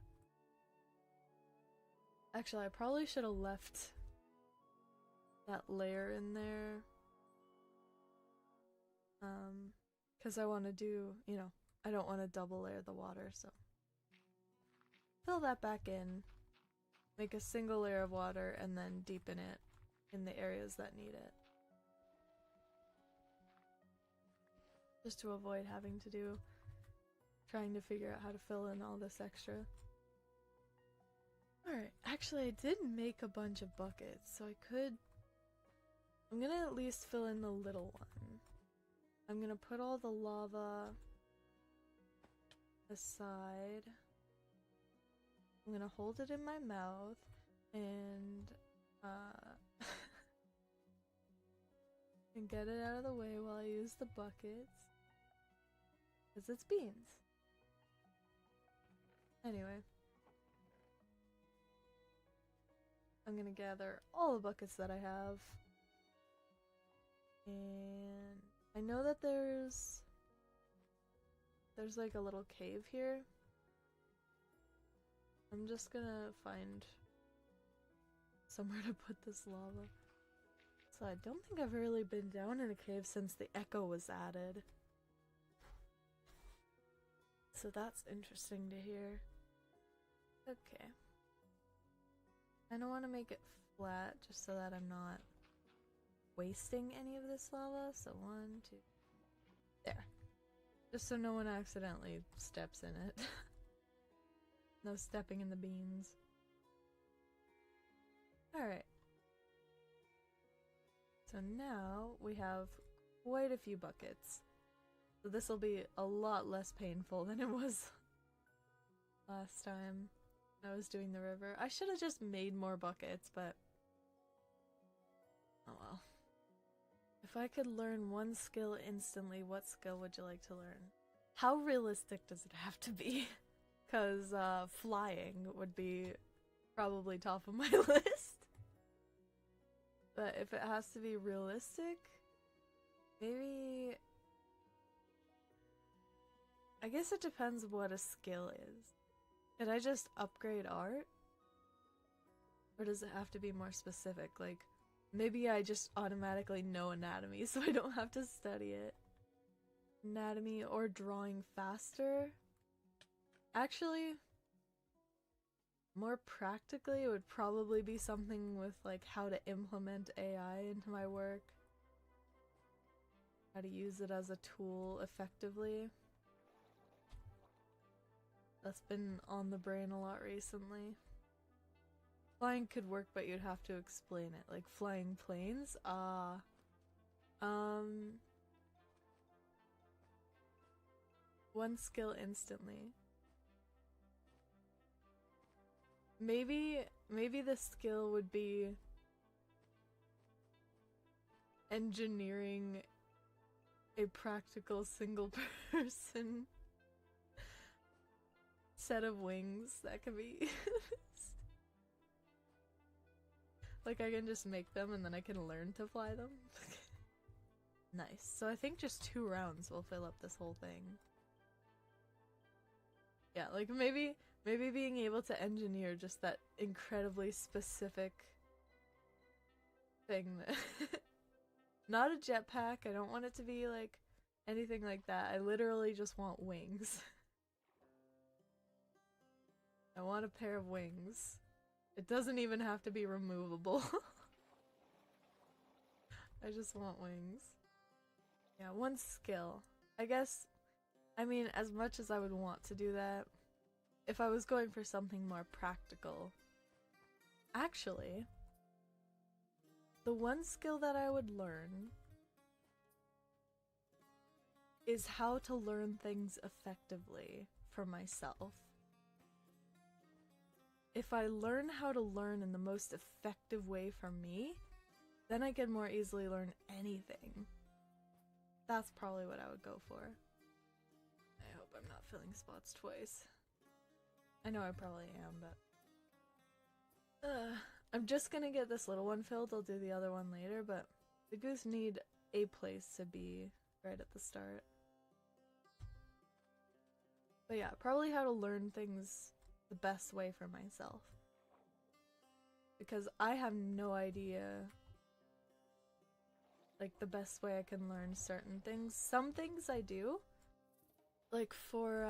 Actually, I probably should have left that layer in there. Because I want to do, I don't want to double layer the water, so. Fill that back in, make a single layer of water, and then deepen it in the areas that need it. Just to avoid having to trying to figure out how to fill in all this extra. Alright, actually I did make a bunch of buckets, so I'm gonna at least fill in the little one. I'm gonna put all the lava aside. I'm gonna hold it in my mouth and and get it out of the way while I use the buckets. Because it's beans. Anyway. I'm gonna gather all the buckets that I have. And I know that there's like a little cave here. I'm just gonna find somewhere to put this lava. So I don't think I've really been down in a cave since the echo was added. So that's interesting to hear. Okay. I don't want to make it flat just so that I'm not wasting any of this lava. So 1, 2, there. Just so no one accidentally steps in it. No stepping in the beans. Alright. So now we have quite a few buckets. So this will be a lot less painful than it was last time I was doing the river. I should have just made more buckets, but oh well. If I could learn one skill instantly, what skill would you like to learn? How realistic does it have to be? Because flying would be probably top of my list. But if it has to be realistic, maybe... I guess it depends what a skill is. Could I just upgrade art? Or does it have to be more specific? Like, maybe I just automatically know anatomy so I don't have to study it. Anatomy or drawing faster? Actually, more practically, it would probably be something with like how to implement AI into my work. How to use it as a tool effectively. That's been on the brain a lot recently. Flying could work, but you'd have to explain it. Like flying planes? One skill instantly. Maybe the skill would be engineering a practical single person set of wings that can be used. Like I can just make them and then I can learn to fly them. Nice. So I think just 2 rounds will fill up this whole thing. Yeah, like maybe being able to engineer just that incredibly specific thing that not a jetpack. I don't want it to be like anything like that. I literally just want wings. I want a pair of wings. It doesn't even have to be removable. I just want wings. Yeah, one skill. I guess, I mean, as much as I would want to do that, if I was going for something more practical. Actually, the one skill that I would learn is how to learn things effectively for myself. If I learn how to learn in the most effective way for me, then I can more easily learn anything. That's probably what I would go for. I hope I'm not filling spots twice. I know I probably am, but... I'm just gonna get this little one filled, I'll do the other one later, but the goose need a place to be right at the start. But yeah, probably how to learn things the best way for myself. Because I have no idea like the best way I can learn certain things. Some things I do. Like for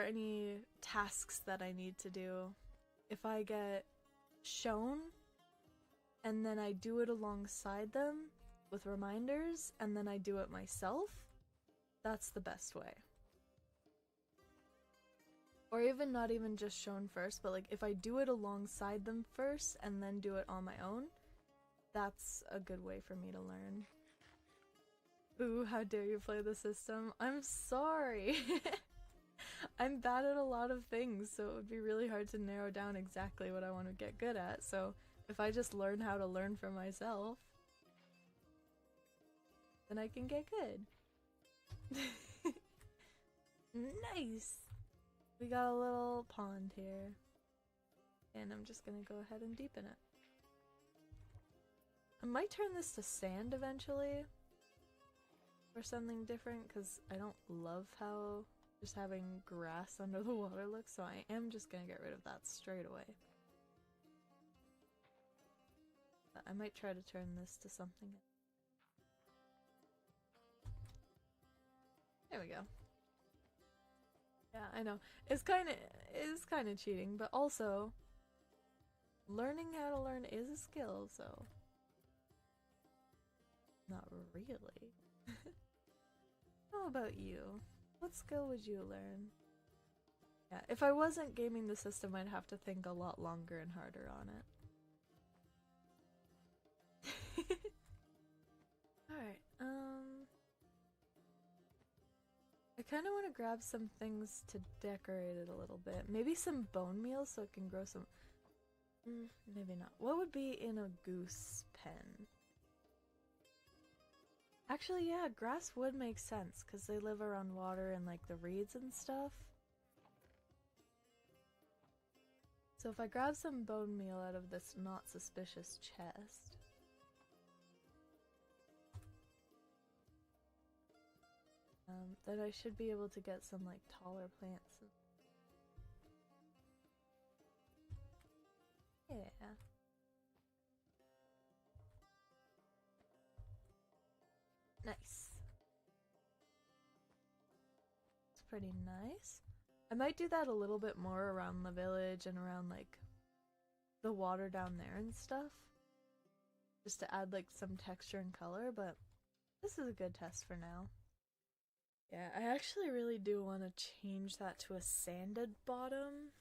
any tasks that I need to do, if I get shown and then I do it alongside them with reminders and then I do it myself, that's the best way. Or even not even just shown first, but like if I do it alongside them first and then do it on my own, that's a good way for me to learn. Ooh, how dare you play the system? I'm sorry! I'm bad at a lot of things, so it would be really hard to narrow down exactly what I want to get good at, so if I just learn how to learn for myself, then I can get good. Nice! We got a little pond here, and I'm just gonna go ahead and deepen it. I might turn this to sand eventually, for something different because I don't love how just having grass under the water looks, so I am just gonna get rid of that straight away. But I might try to turn this to something. There we go. Yeah, I know. It's kind of cheating, but also learning how to learn is a skill, so not really. How about you? What skill would you learn? Yeah, if I wasn't gaming the system, I'd have to think a lot longer and harder on it. Alright, I kind of want to grab some things to decorate it a little bit. Maybe some bone meal so it can grow some... maybe not. What would be in a goose pen? Actually, yeah, grass would make sense because they live around water and like the reeds and stuff. So if I grab some bone meal out of this not suspicious chest... then I should be able to get some like taller plants. Yeah. Nice. It's pretty nice. I might do that a little bit more around the village and around like the water down there and stuff. Just to add like some texture and color, but this is a good test for now. Yeah, I actually really do want to change that to a sanded bottom.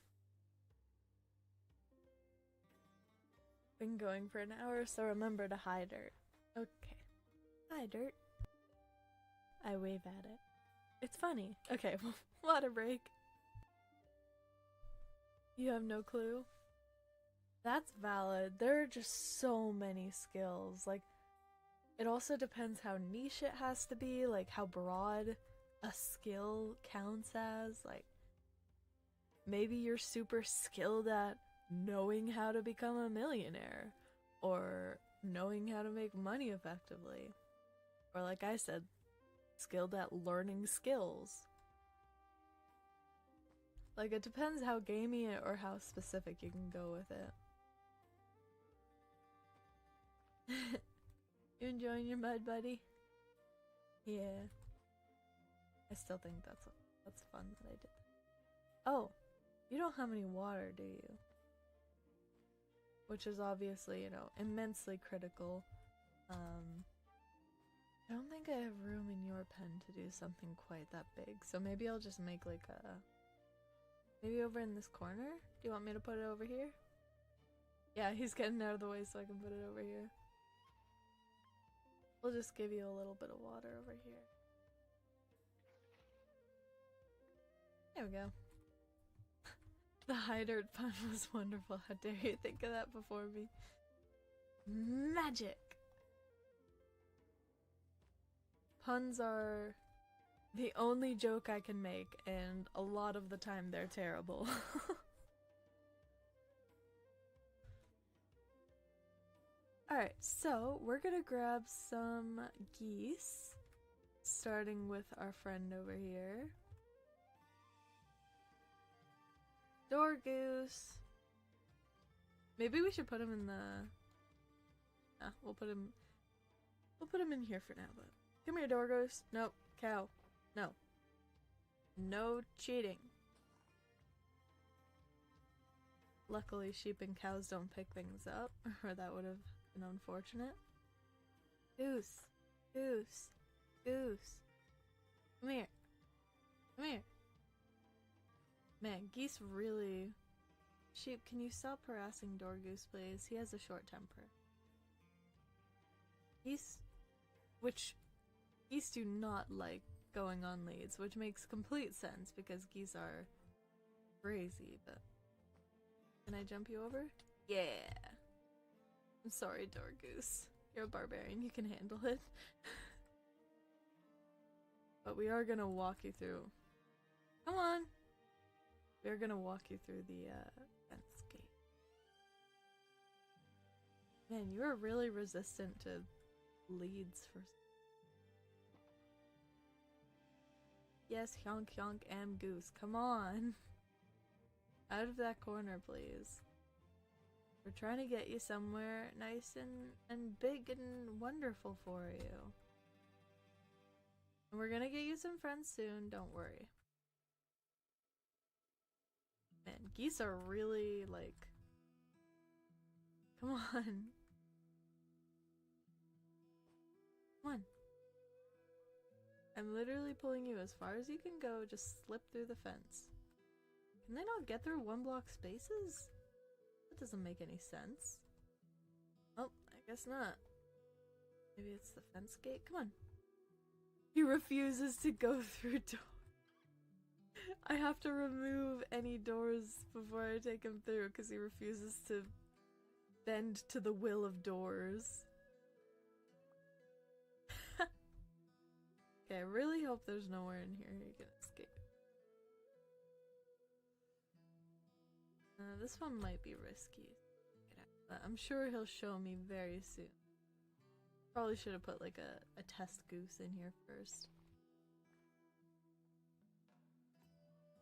Been going for an hour, so remember to hide dirt. Okay. Hi, dirt. I wave at it. It's funny. Okay, water break. You have no clue? That's valid. There are just so many skills. Like, it also depends how niche it has to be, like how broad a skill counts as. Like, maybe you're super skilled at knowing how to become a millionaire, or knowing how to make money effectively, or like I said, skilled at learning skills. Like, it depends how gamey or how specific you can go with it. You enjoying your mud, buddy? Yeah. I still think that's fun that I did that. Oh, you don't have any water, do you? Which is obviously, you know, immensely critical. I don't think I have room in your pen to do something quite that big, so maybe I'll just make like a... Maybe over in this corner? Do you want me to put it over here? Yeah, he's getting out of the way so I can put it over here. We'll just give you a little bit of water over here. There we go. The high dirt pun was wonderful. How dare you think of that before me? Magic! Puns are the only joke I can make, and a lot of the time they're terrible. Alright, so we're gonna grab some geese, starting with our friend over here. Door goose. Maybe we should put him in the... Nah, we'll put him in here for now, but... Come here, door goose. Nope. Cow. No. No cheating. Luckily, sheep and cows don't pick things up, or that would have been unfortunate. Goose. Goose. Goose. Come here. Come here. Man, geese really... Sheep, can you stop harassing door goose, please? He has a short temper. Geese... Geese do not like going on leads, which makes complete sense because geese are crazy, but... Can I jump you over? Yeah! I'm sorry, door goose. You're a barbarian, you can handle it. But we are gonna walk you through. Come on! We're gonna walk you through the fence gate. Man, you are really resistant to leads for... Yes, honk honk am goose. Come on. Out of that corner, please. We're trying to get you somewhere nice and big and wonderful for you. And we're gonna get you some friends soon, don't worry. Man, geese are really, like... Come on. Come on. I'm literally pulling you as far as you can go, just slip through the fence. Can they not get through 1-block spaces? That doesn't make any sense. Oh, I guess not. Maybe it's the fence gate? Come on. He refuses to go through doors. I have to remove any doors before I take him through because he refuses to bend to the will of doors. Okay, I really hope there's nowhere in here you can escape. This one might be risky. But I'm sure he'll show me very soon. Probably should have put like a test goose in here first.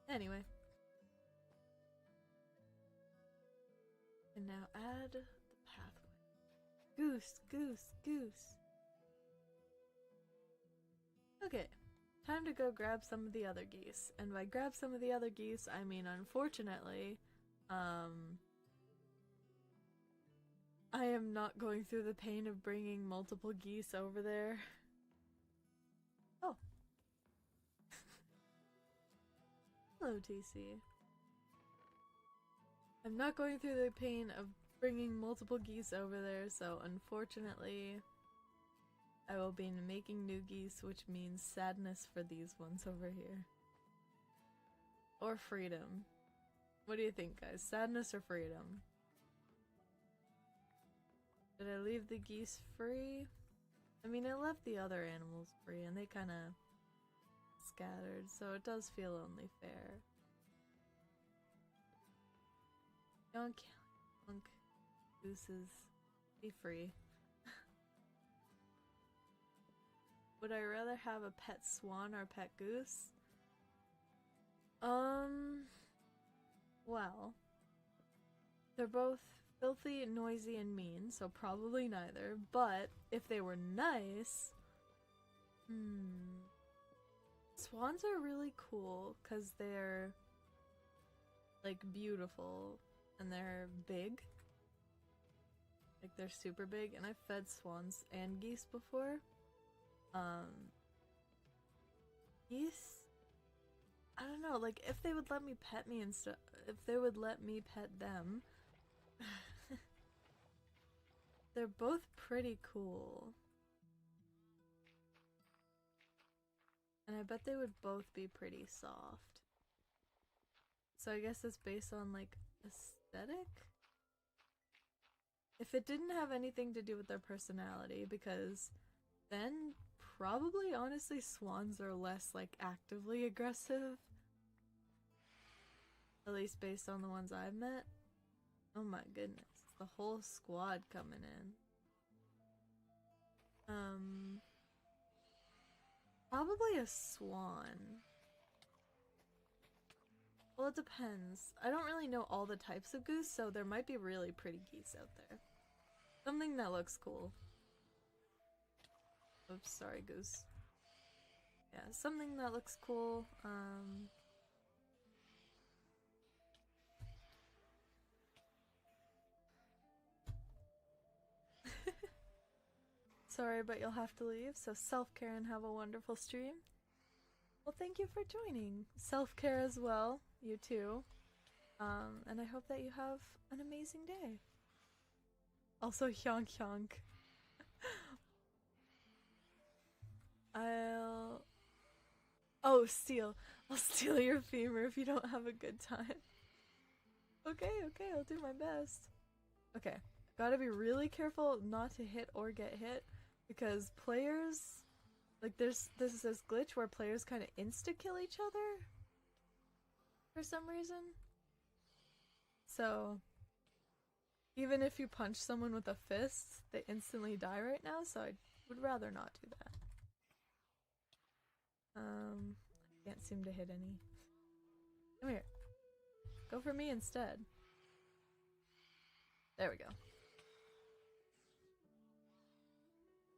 Anyway. And now add the pathway. Goose, goose, goose. Okay, time to go grab some of the other geese. And by grab some of the other geese, I mean unfortunately, I am not going through the pain of bringing multiple geese over there. Oh. Hello, TC. I'm not going through the pain of bringing multiple geese over there, so unfortunately, I will be making new geese, which means sadness for these ones over here. Or freedom. What do you think, guys? Sadness or freedom? Did I leave the geese free? I mean, I left the other animals free and they kind of scattered, so it does feel only fair. Don't kill gooses. Be free. Would I rather have a pet swan or a pet goose? Well, they're both filthy, noisy, and mean, so probably neither, but if they were nice... Swans are really cool, because they're, like, beautiful, and they're big. Like, they're super big, and I've fed swans and geese before. Geese? I don't know, like, if they would let me pet me and stuff, if they would let me pet them... They're both pretty cool. And I bet they would both be pretty soft. So I guess it's based on, like, aesthetic? If it didn't have anything to do with their personality, because then probably, honestly, swans are less, like, actively aggressive. At least based on the ones I've met. Oh my goodness. The whole squad coming in. Probably a swan. Well, it depends. I don't really know all the types of goose, so there might be really pretty geese out there. Something that looks cool. Oops, sorry, goose. Yeah, something that looks cool. Sorry, but you'll have to leave, so self-care and have a wonderful stream. Well, thank you for joining. Self-care as well, you too. And I hope that you have an amazing day. Also, hyonk hyonk. Oh, steal. I'll steal your femur if you don't have a good time. Okay, I'll do my best. Okay, gotta be really careful not to hit or get hit. Because players, like there's this glitch where players kind of insta-kill each other for some reason. So, even if you punch someone with a fist, they instantly die right now, so I would rather not do that. Can't seem to hit any. Come here. Go for me instead. There we go.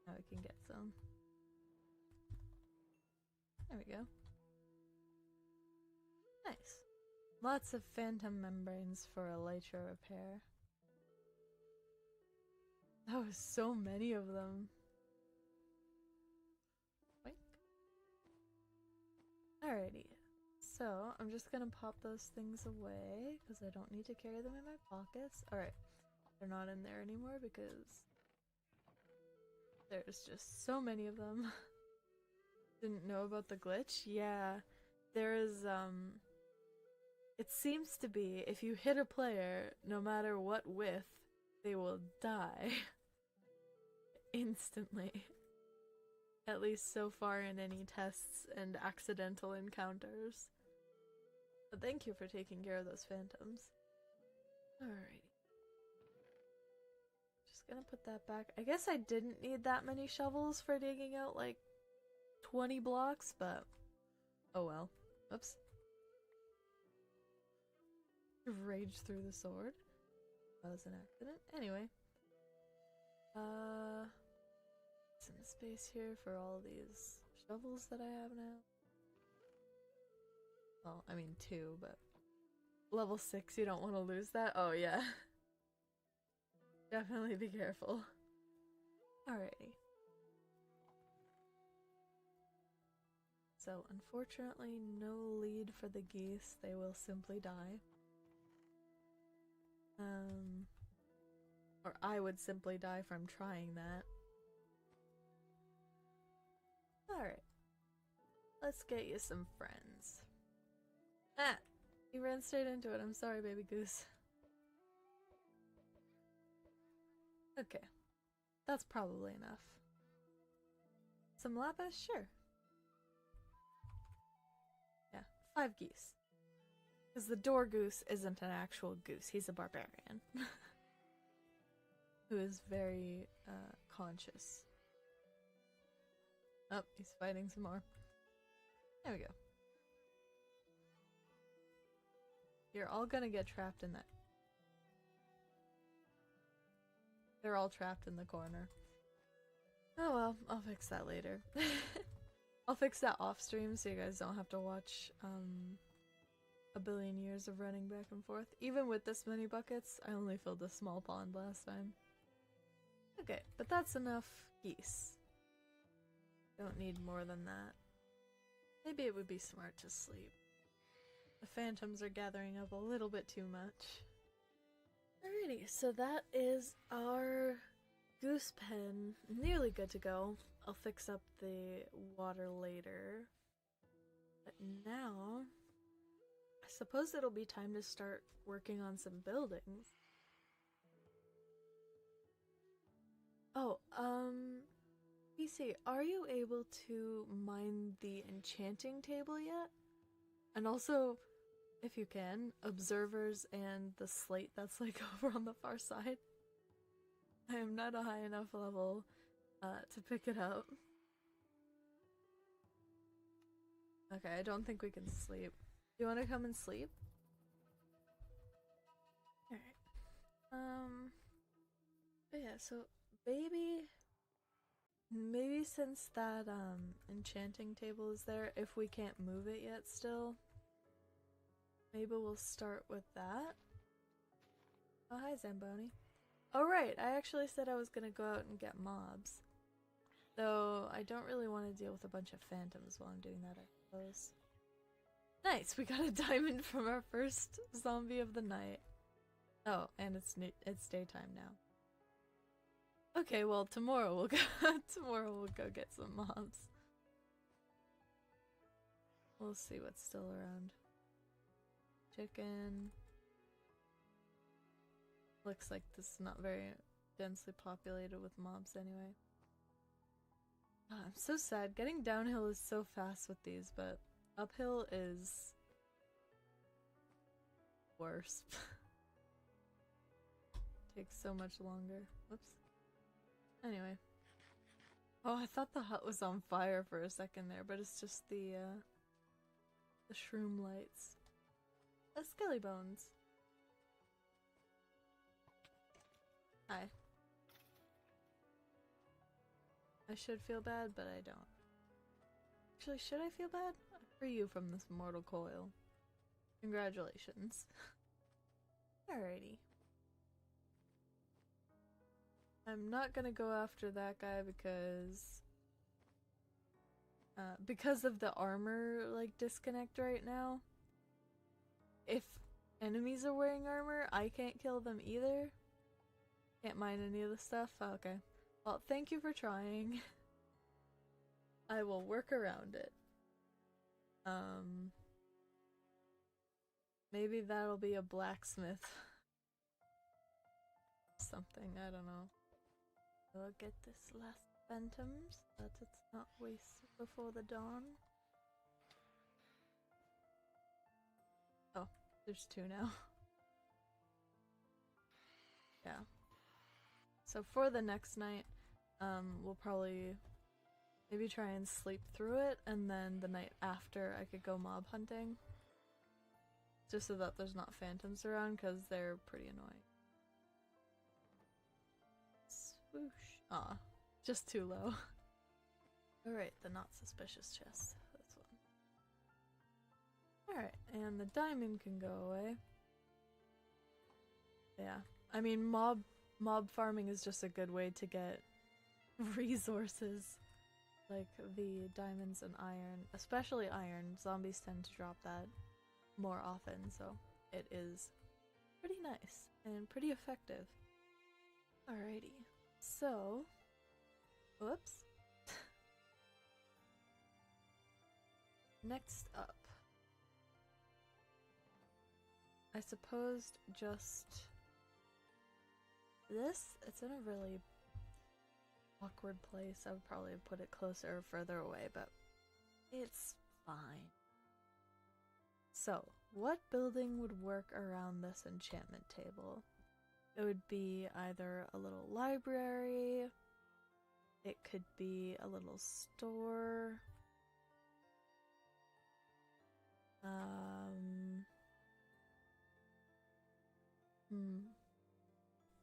Now we can get some. There we go. Nice. Lots of phantom membranes for elytra repair. That was so many of them. Wink. Alrighty. So, I'm just gonna pop those things away because I don't need to carry them in my pockets. Alright. They're not in there anymore because there's just so many of them. Didn't know about the glitch? Yeah. There is, it seems to be if you hit a player, no matter what width, they will die. Instantly. At least so far in any tests and accidental encounters. But thank you for taking care of those phantoms. Alrighty. Just gonna put that back. I guess I didn't need that many shovels for digging out like 20 blocks, but oh well. Oops. Rage through the sword. That was an accident. Anyway. Some space here for all these shovels that I have now. Well, I mean 2, but level 6, you don't want to lose that? Oh yeah. Definitely be careful. Alrighty. So, unfortunately, no lead for the geese. They will simply die. Or I would simply die from trying that. Alright. Let's get you some friends. Ah! You ran straight into it. I'm sorry, baby goose. Okay. That's probably enough. Some lapis? Sure. Yeah, 5 geese. Because the door goose isn't an actual goose. He's a barbarian. Who is very conscious. Oh, he's fighting some more. There we go. You're all gonna get trapped in that. They're all trapped in the corner. Oh well, I'll fix that later. I'll fix that off stream so you guys don't have to watch a billion years of running back and forth. Even with this many buckets, I only filled a small pond last time. Okay, but that's enough geese. Don't need more than that. Maybe it would be smart to sleep. The phantoms are gathering up a little bit too much. Alrighty, so that is our goose pen. Nearly good to go. I'll fix up the water later. But now, I suppose it'll be time to start working on some buildings. Oh, PC, are you able to mine the enchanting table yet? And also, if you can, observers and the slate that's like over on the far side. I am not a high enough level to pick it up. Okay, I don't think we can sleep. Do you want to come and sleep? Alright. But yeah, so maybe since that enchanting table is there, if we can't move it yet still, maybe we'll start with that. Oh, hi Zamboni. Oh right, I actually said I was gonna go out and get mobs. Though I don't really want to deal with a bunch of phantoms while I'm doing that, I suppose. Nice, we got a diamond from our first zombie of the night. Oh, and it's daytime now. Okay, well tomorrow we'll go get some mobs. We'll see what's still around. Chicken. Looks like this is not very densely populated with mobs anyway. Oh, I'm so sad. Getting downhill is so fast with these, but uphill is worse. Takes so much longer. Whoops. Anyway. Oh, I thought the hut was on fire for a second there, but it's just the The shroom lights. The skelly bones. Hi. I should feel bad, but I don't. Actually, should I feel bad? I free you from this mortal coil. Congratulations. Alrighty. I'm not gonna go after that guy because of the armor, like, disconnect right now. If enemies are wearing armor, I can't kill them either. Can't mine any of the stuff? Oh, okay. Well, thank you for trying. I will work around it. Maybe that'll be a blacksmith. Something, I don't know. I'll get this last phantom so that it's not wasted before the dawn. Oh, there's 2 now. Yeah. So for the next night, we'll probably maybe try and sleep through it, and then the night after I could go mob hunting. Just so that there's not phantoms around, because they're pretty annoying. Swoosh. Aw, just too low. Alright, the not suspicious chest. This one. Alright, and the diamond can go away. Yeah. I mean, mob farming is just a good way to get resources. Like the diamonds and iron. Especially iron. Zombies tend to drop that more often, so it is pretty nice and pretty effective. Alrighty. So, whoops. Next up, I suppose just this. It's in a really awkward place. I would probably put it closer or further away, but it's fine. So, what building would work around this enchantment table? It would be either a little library, it could be a little store,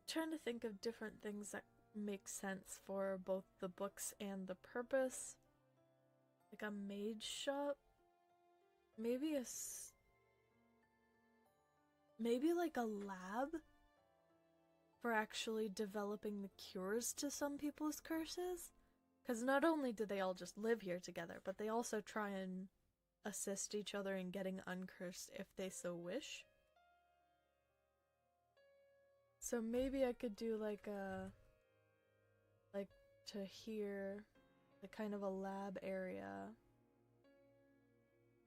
trying to think of different things that make sense for both the books and the purpose. Like a mage shop? Maybe maybe like a lab? For actually developing the cures to some people's curses? Because not only do they all just live here together, but they also try and assist each other in getting uncursed if they so wish. So maybe I could do like to here, like kind of a lab area.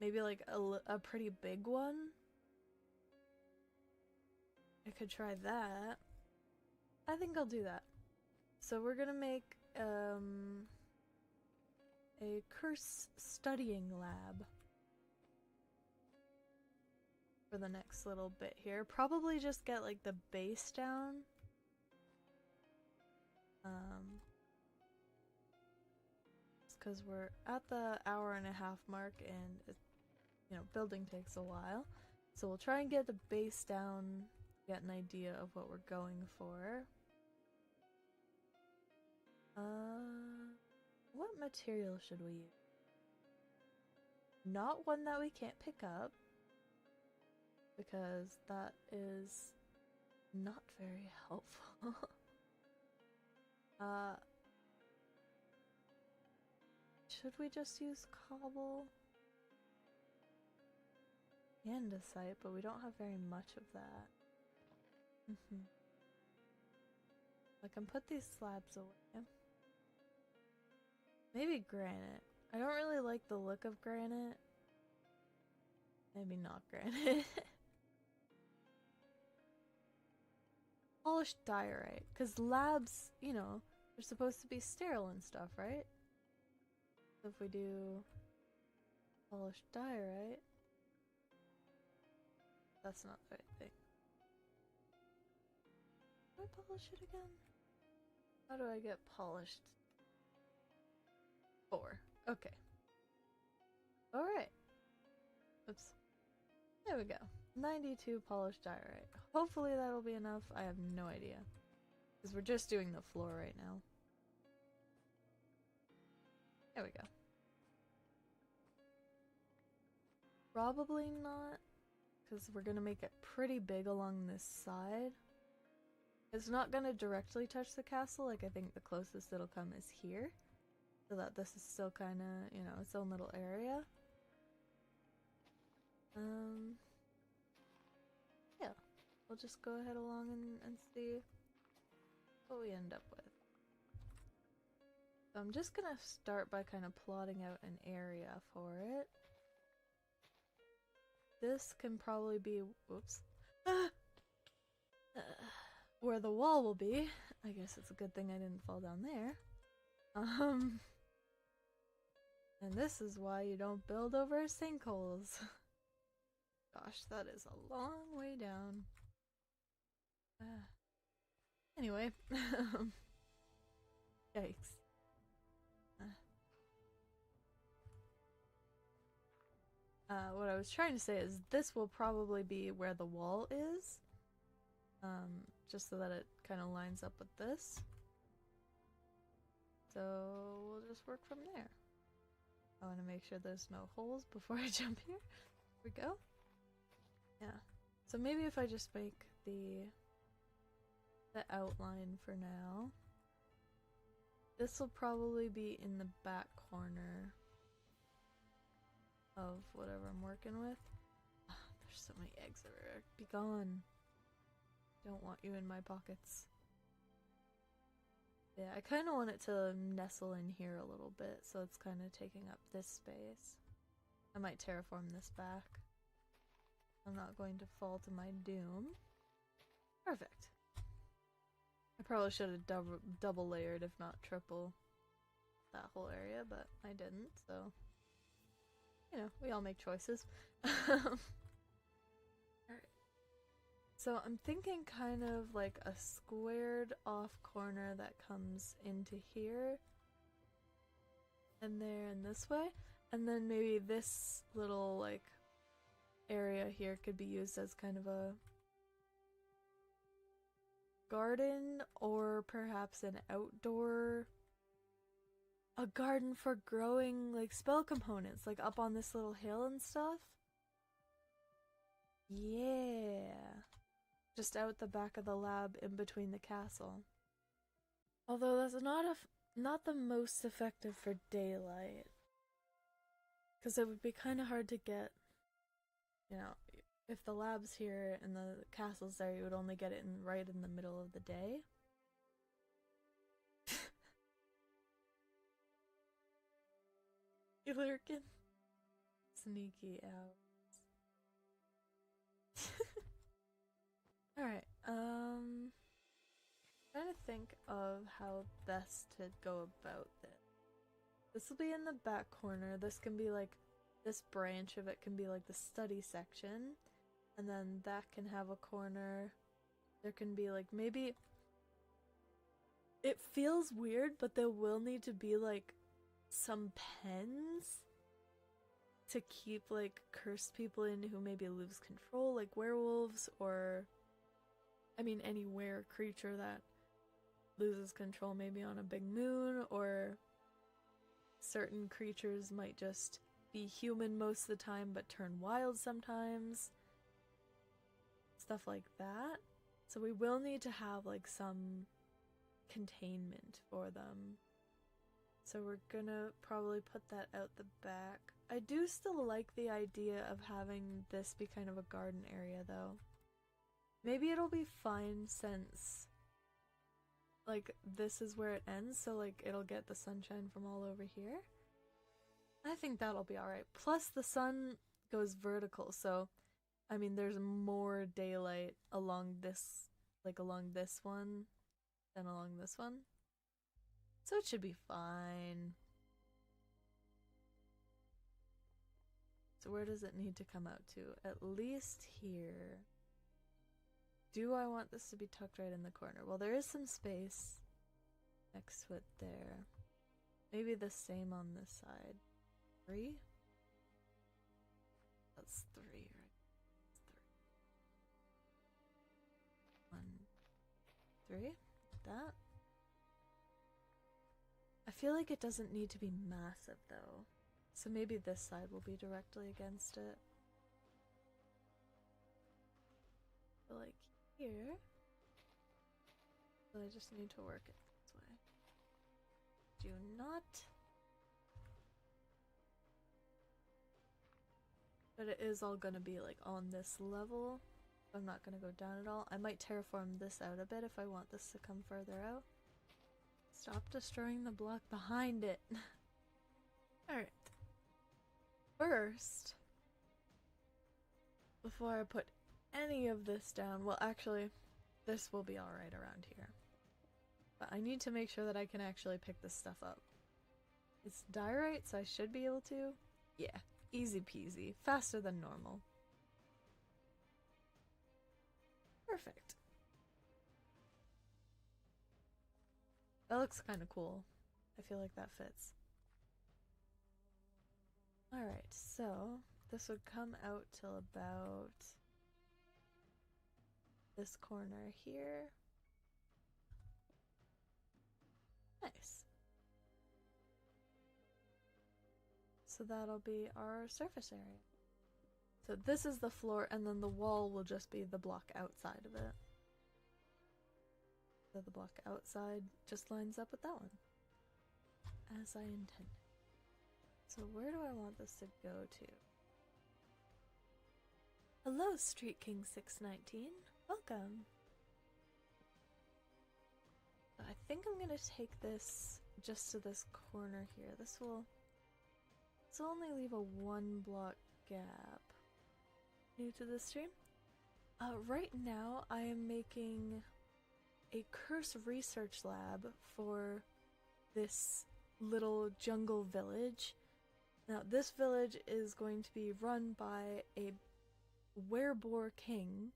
Maybe like a pretty big one. I could try that. I think I'll do that. So we're gonna make a curse studying lab for the next little bit here. Probably just get like the base down. Because we're at the 1.5-hour mark and it, building takes a while. So we'll try and get the base down, get an idea of what we're going for. What material should we use? Not one that we can't pick up, because that is not very helpful. Should we just use cobble? Andesite, but we don't have very much of that. I can put these slabs away. Maybe granite. I don't really like the look of granite. Maybe not granite. Polished diorite. Because labs, they're supposed to be sterile and stuff, right? So if we do polished diorite, that's not the right thing. Do I polish it again? How do I get polished? 4. Okay. Alright. Oops. There we go. 92 polished diorite. Hopefully that'll be enough. I have no idea. Because we're just doing the floor right now. There we go. Probably not. Because we're going to make it pretty big along this side. It's not going to directly touch the castle. Like, I think the closest it'll come is here. So that this is still kind of, you know, its own little area. Yeah. We'll just go ahead along and see what we end up with. So I'm just going to start by kind of plotting out an area for it. This can probably be, whoops, where the wall will be. I guess it's a good thing I didn't fall down there. And this is why you don't build over sinkholes. Gosh, that is a long way down. Anyway, yikes. What I was trying to say is this will probably be where the wall is. Just so that it kind of lines up with this. So we'll just work from there. I want to make sure there's no holes before I jump here. Here we go. Yeah. So maybe if I just make the outline for now. This will probably be in the back corner of whatever I'm working with. Oh, there's so many eggs everywhere. Be gone. Don't want you in my pockets. Yeah, I kind of want it to nestle in here a little bit, so it's kind of taking up this space. I might terraform this back. I'm not going to fall to my doom. Perfect. I probably should have double layered, if not triple, that whole area, but I didn't, so... You know, we all make choices. Alright. So I'm thinking kind of like a squared off corner that comes into here. And there and this way. And then maybe this little like area here could be used as kind of a garden or perhaps an outdoor... A garden for growing, like, spell components, like, up on this little hill and stuff. Yeah. Just out the back of the lab in between the castle. Although that's not the most effective for daylight. Because it would be kind of hard to get, you know, if the lab's here and the castle's there, you would only get it right in the middle of the day. Lurking. Sneaky out. Alright, trying to think of how best to go about this. This will be in the back corner. This can be like, this branch of it can be like the study section. And then that can have a corner. There can be like, maybe... It feels weird, but there will need to be like some pens to keep like cursed people in who maybe lose control, like werewolves, or I mean any were creature that loses control maybe on a big moon, or certain creatures might just be human most of the time but turn wild sometimes. Stuff like that. So we will need to have like some containment for them. So we're gonna probably put that out the back. I do still like the idea of having this be kind of a garden area though. Maybe it'll be fine since like this is where it ends, so like it'll get the sunshine from all over here. I think that'll be alright. Plus the sun goes vertical, so I mean there's more daylight along this, like along this one than along this one. So it should be fine. So where does it need to come out to? At least here. Do I want this to be tucked right in the corner? Well, there is some space next to it there. Maybe the same on this side. 3? That's 3, right? 3. 1, 3. That. I feel like it doesn't need to be massive though. So maybe this side will be directly against it. So like here. So I just need to work it this way. Do not. But it is all gonna be like on this level. I'm not gonna go down at all. I might terraform this out a bit if I want this to come further out. Stop destroying the block behind it. Alright. First, before I put any of this down, well actually, this will be alright around here. But I need to make sure that I can actually pick this stuff up. It's diorite, so I should be able to. Yeah, easy peasy. Faster than normal. Perfect. That looks kind of cool. I feel like that fits. Alright, so this would come out till about this corner here. Nice. So that'll be our surface area. So this is the floor, and then the wall will just be the block outside of it. So the block outside just lines up with that one, as I intended. So where do I want this to go to? Hello, Street King 619. Welcome. I think I'm gonna take this just to this corner here. This will only leave a 1 block gap. New to the stream? Right now I am making a curse research lab for this little jungle village. Now this village is going to be run by a wereboar king,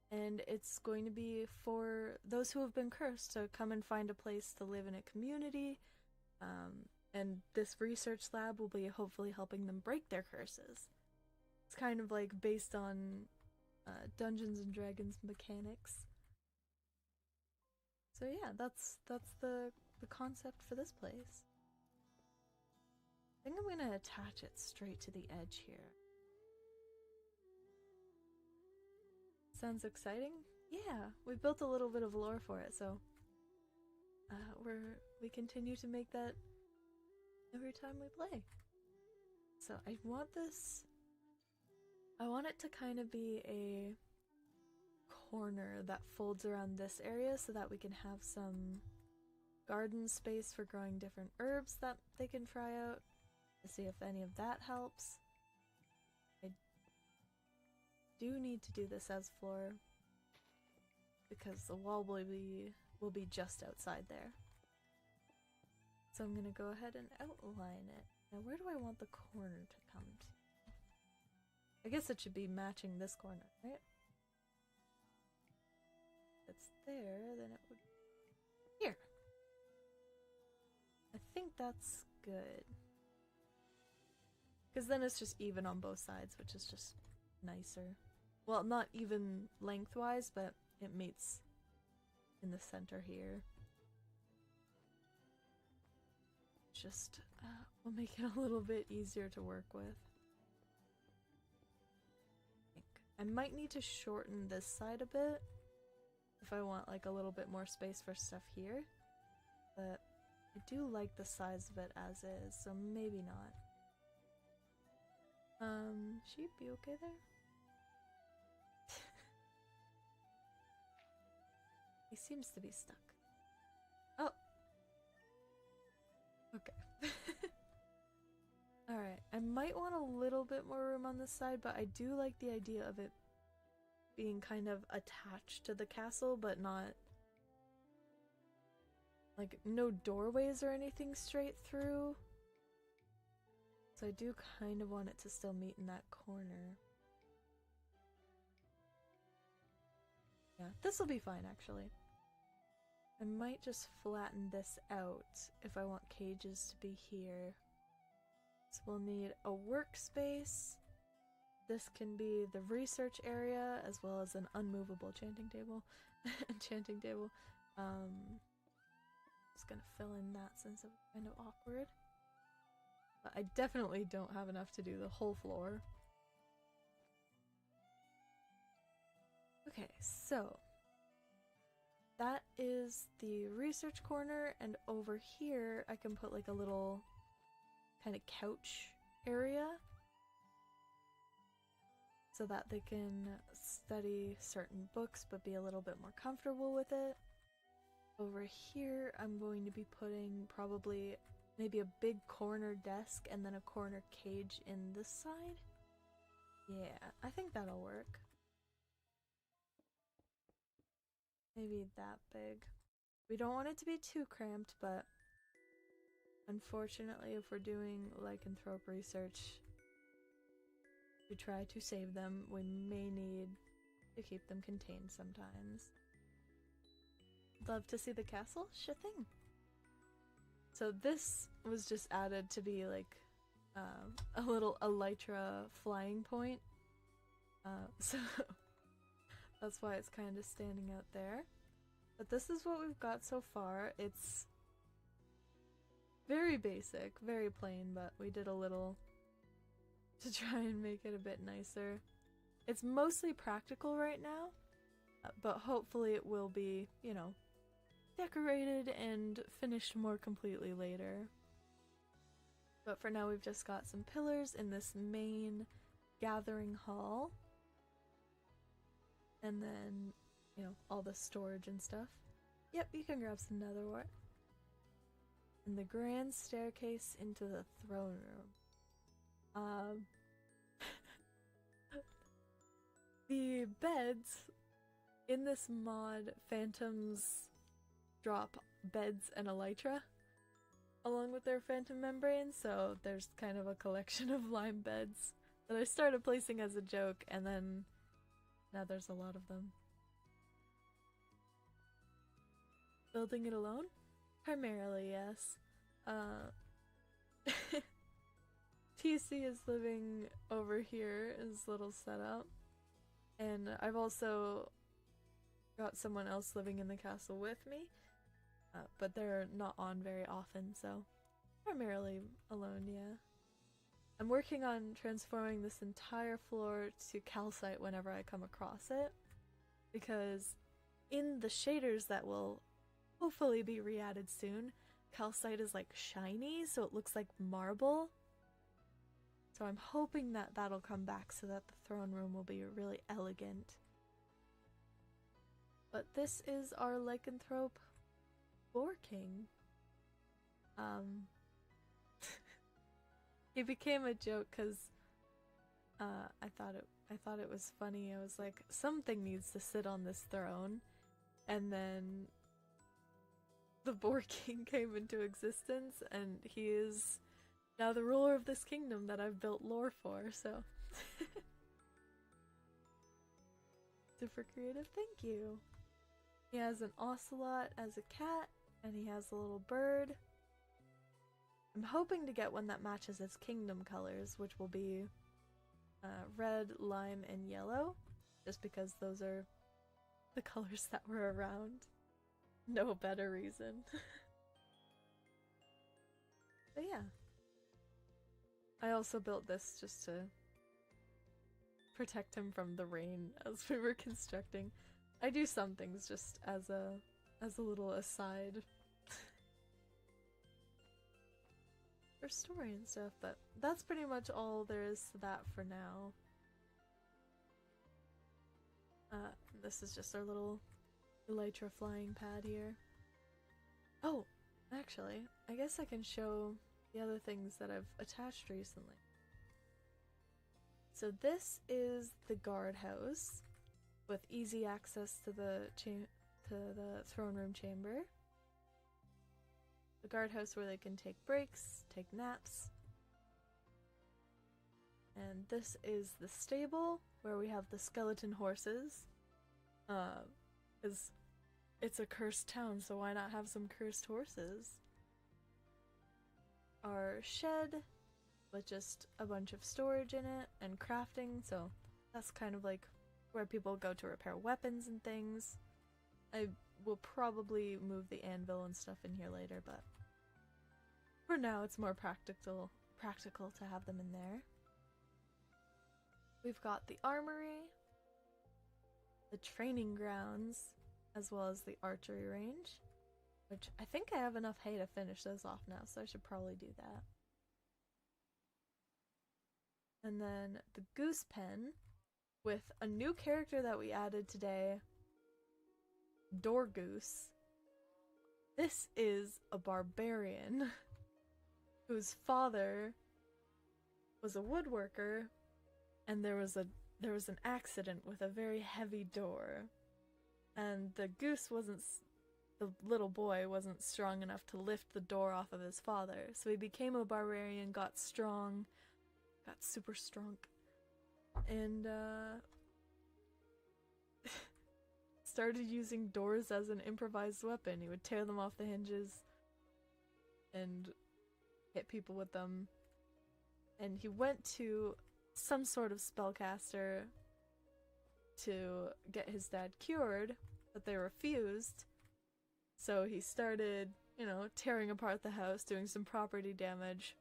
and it's going to be for those who have been cursed to come and find a place to live in a community, and this research lab will be hopefully helping them break their curses. It's kind of like based on Dungeons and Dragons mechanics. So yeah, that's the concept for this place. I think I'm gonna attach it straight to the edge here. Sounds exciting? Yeah, we built a little bit of lore for it, so we continue to make that every time we play. So I want it to kind of be a corner that folds around this area so that we can have some garden space for growing different herbs that they can try out, to see if any of that helps. I do need to do this as floor because the wall will be just outside there. So I'm gonna go ahead and outline it. Now where do I want the corner to come to? I guess it should be matching this corner, right? If it's there, then it would be here. I think that's good. Because then it's just even on both sides, which is just nicer. Well, not even lengthwise, but it meets in the center here. Just will make it a little bit easier to work with. I might need to shorten this side a bit if I want like a little bit more space for stuff here, but I do like the size of it as is, so maybe not. Sheep, you okay there? He seems to be stuck. Oh! Okay. Alright, I might want a little bit more room on this side, but I do like the idea of it being kind of attached to the castle, but not... like, no doorways or anything straight through. So I do kind of want it to still meet in that corner. Yeah, this will be fine, actually. I might just flatten this out if I want cages to be here. So we'll need a workspace, this can be the research area as well as an unmovable chanting table. Enchanting table. Just gonna fill in that since it was kind of awkward. But I definitely don't have enough to do the whole floor. Okay, so that is the research corner, and over here I can put like a little kind of couch area so that they can study certain books but be a little bit more comfortable with it. Over here I'm going to be putting probably maybe a big corner desk and then a corner cage in this side. Yeah, I think that'll work. Maybe that big. We don't want it to be too cramped, but unfortunately if we're doing lycanthrope research to try to save them, we may need to keep them contained sometimes. Love to see the castle? Sure thing. So this was just added to be like a little elytra flying point. So that's why it's kind of standing out there. But this is what we've got so far. It's very basic, very plain, but we did a little to try and make it a bit nicer. It's mostly practical right now, but hopefully it will be, you know, decorated and finished more completely later. But for now we've just got some pillars in this main gathering hall. And then, you know, all the storage and stuff. Yep, you can grab some netherwort. And the grand staircase into the throne room. The beds in this mod, phantoms drop beds and elytra along with their phantom membranes, so there's kind of a collection of lime beds that I started placing as a joke, and then now there's a lot of them. Building it alone? Primarily, yes. TC is living over here in this little setup. And I've also got someone else living in the castle with me. But they're not on very often, so primarily alone, yeah. I'm working on transforming this entire floor to calcite whenever I come across it, because in the shaders that will hopefully be re-added soon, calcite is like shiny, so it looks like marble. So I'm hoping that that'll come back so that the throne room will be really elegant. But this is our lycanthrope Boar King. He became a joke because I thought it was funny. I was like, something needs to sit on this throne, and then the Boar King came into existence, and he is now the ruler of this kingdom that I've built lore for. So super creative, thank you. He has an ocelot as a cat, and he has a little bird. I'm hoping to get one that matches its kingdom colors, which will be red, lime, and yellow, just because those are the colors that were around. No better reason. But yeah. I also built this just to protect him from the rain as we were constructing. I do some things just as a little aside for story and stuff, but that's pretty much all there is to that for now. This is just our little elytra flying pad here. Oh, actually, I guess I can show the other things that I've attached recently. So this is the guardhouse with easy access to the throne room chamber. The guardhouse where they can take breaks, take naps. And this is the stable where we have the skeleton horses. Because it's a cursed town, so why not have some cursed horses? Our shed with just a bunch of storage in it and crafting, so that's kind of like where people go to repair weapons and things. I will probably move the anvil and stuff in here later, but for now it's more practical to have them in there. We've got the armory, the training grounds, as well as the archery range, which I think I have enough hay to finish those off now, so I should probably do that. And then the goose pen with a new character that we added today, Door Goose. This is a barbarian whose father was a woodworker, and there was an accident with a very heavy door, and the little boy wasn't strong enough to lift the door off of his father, so he became a barbarian, got super strong, and started using doors as an improvised weapon. He would tear them off the hinges and hit people with them. And he went to some sort of spellcaster to get his dad cured, but they refused. So he started, tearing apart the house, doing some property damage.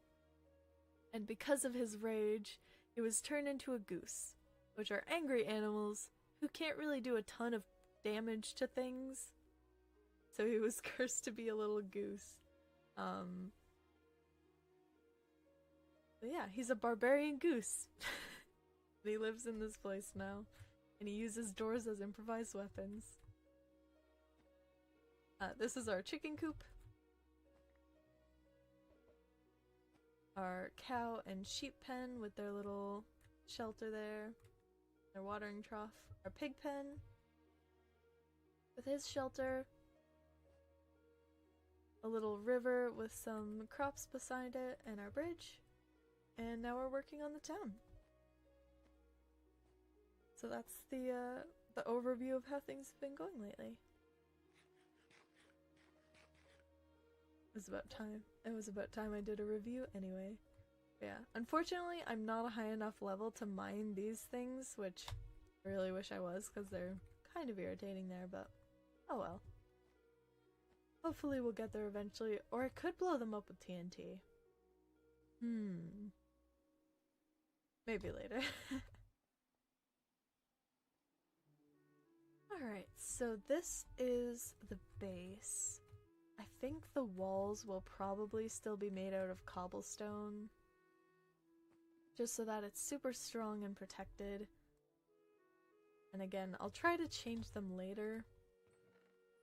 And because of his rage, he was turned into a goose, which are angry animals who can't really do a ton of damage to things. So he was cursed to be a little goose. But yeah, he's a barbarian goose. And he lives in this place now. And he uses doors as improvised weapons. This is our chicken coop. Our cow and sheep pen with their little shelter there. Their watering trough. Our pig pen with his shelter. A little river with some crops beside it, and our bridge. And now we're working on the town. So that's the overview of how things have been going lately. It was about time. It was about time I did a review anyway. Yeah, unfortunately I'm not a high enough level to mine these things, which I really wish I was, because they're kind of irritating there, but oh well. Hopefully we'll get there eventually, or I could blow them up with TNT. Maybe later. Alright, so this is the base. I think the walls will probably still be made out of cobblestone, just so that it's super strong and protected. And again, I'll try to change them later.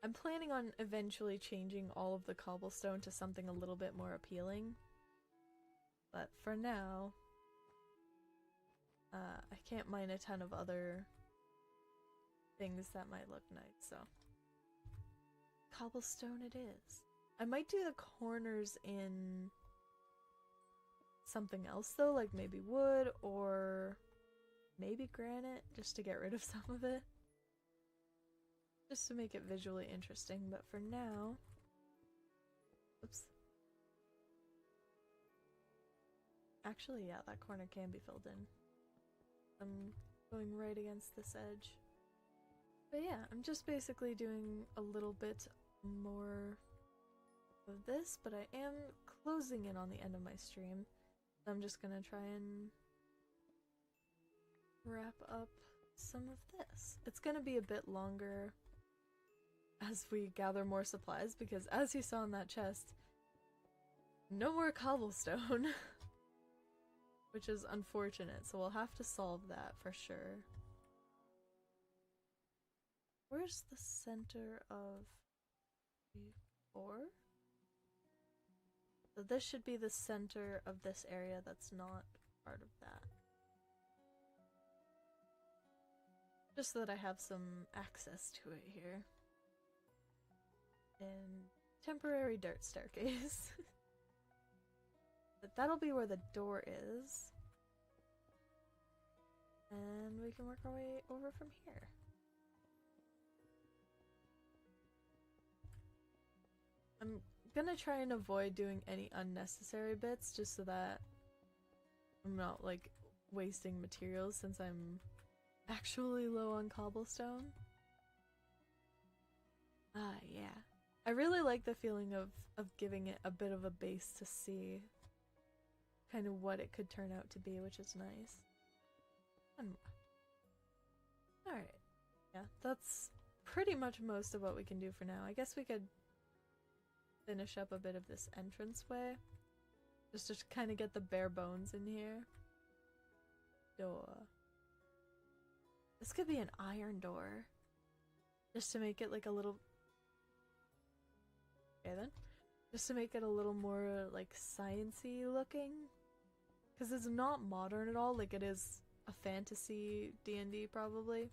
I'm planning on eventually changing all of the cobblestone to something a little bit more appealing. But for now, I can't mine a ton of other things that might look nice, so cobblestone it is. I might do the corners in something else though, like maybe wood or maybe granite, just to get rid of some of it. Just to make it visually interesting, but for now... Oops. Actually, yeah, that corner can be filled in. I'm going right against this edge. But yeah, I'm just basically doing a little bit more of this, but I am closing in on the end of my stream. So I'm just gonna try and wrap up some of this. It's gonna be a bit longer as we gather more supplies, because as you saw in that chest, no more cobblestone. Which is unfortunate, so we'll have to solve that for sure. Where's the center of 4? So this should be the center of this area that's not part of that. Just so that I have some access to it here. And temporary dirt staircase. But that'll be where the door is. And we can work our way over from here. I'm gonna try and avoid doing any unnecessary bits, just so that I'm not like wasting materials since I'm actually low on cobblestone. Ah, yeah. I really like the feeling of giving it a bit of a base to see kind of what it could turn out to be, which is nice. Alright. Yeah, that's pretty much most of what we can do for now. I guess we could finish up a bit of this entranceway. Just to kind of get the bare bones in here. Door. This could be an iron door. Just to make it like a little... Okay then. Just to make it a little more like science-y looking. Because it's not modern at all, like it is a fantasy D&D probably.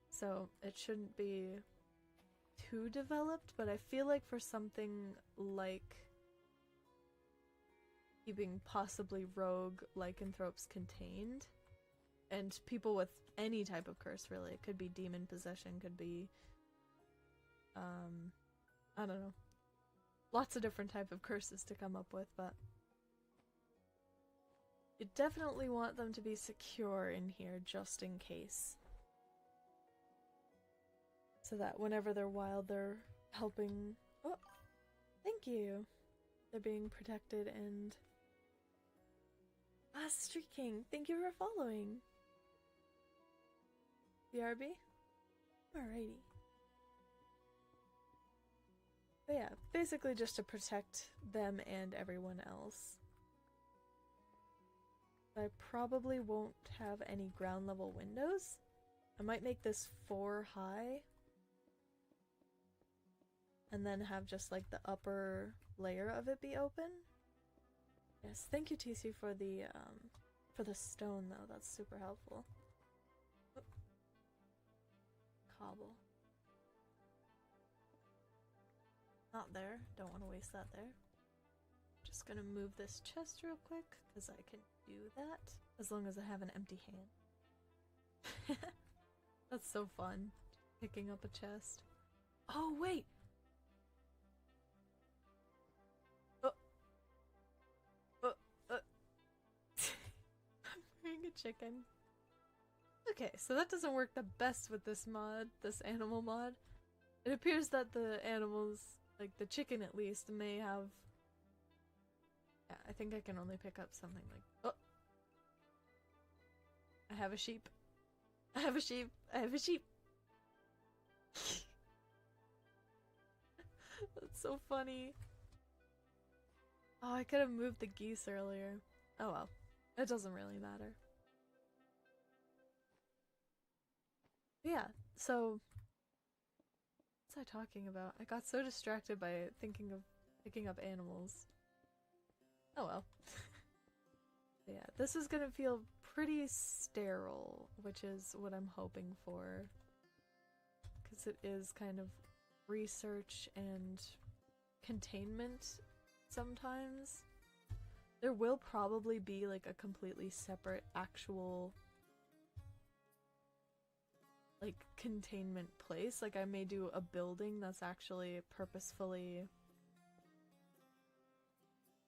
So it shouldn't be too developed, but I feel like for something like keeping possibly rogue lycanthropes contained, and people with any type of curse really, it could be demon possession, could be I don't know, lots of different type of curses to come up with, but you definitely want them to be secure in here just in case. So that whenever they're wild, they're helping... Oh! Thank you! They're being protected and... Ah, Streaking! Thank you for following! BRB? Alrighty. But yeah, basically just to protect them and everyone else. I probably won't have any ground level windows. I might make this 4 high. And then have just like the upper layer of it be open. Yes, thank you TC for the stone though, that's super helpful. Oh. Cobble. Not there, don't want to waste that there. Just gonna move this chest real quick, because I can do that, as long as I have an empty hand. That's so fun, picking up a chest. Oh wait! I'm wearing a chicken. Okay, so that doesn't work the best with this mod, this animal mod. It appears that the animals, like the chicken at least, may have... Yeah, I think I can only pick up something like... Oh! I have a sheep. I have a sheep. I have a sheep. That's so funny. Oh, I could have moved the geese earlier. Oh well. It doesn't really matter. But yeah, so... What's I talking about? I got so distracted by thinking of picking up animals. Oh well. Yeah, this is gonna feel pretty sterile, which is what I'm hoping for. Because it is kind of research and containment sometimes. There will probably be like a completely separate actual like containment place. Like I may do a building that's actually purposefully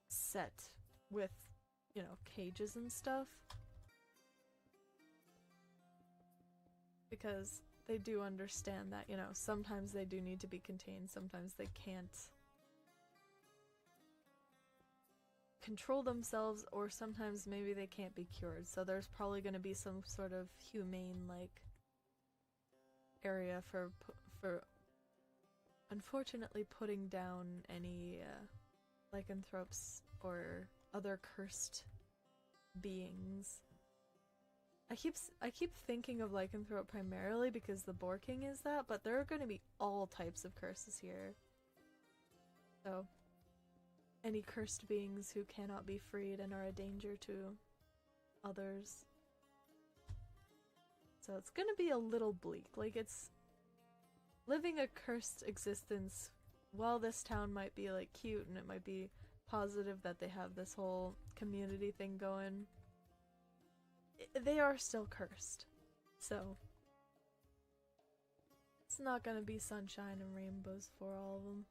set with, you know, cages and stuff. Because they do understand that, you know, sometimes they do need to be contained, sometimes they can't control themselves, or sometimes maybe they can't be cured. So there's probably going to be some sort of humane, like, area for unfortunately putting down any lycanthropes or other cursed beings. I keep thinking of lycanthrope primarily because the Boar King is that, but there are going to be all types of curses here. So, any cursed beings who cannot be freed and are a danger to others. So it's gonna be a little bleak. Like, it's living a cursed existence. While this town might be like cute and it might be positive that they have this whole community thing going, they are still cursed. So it's not gonna be sunshine and rainbows for all of them.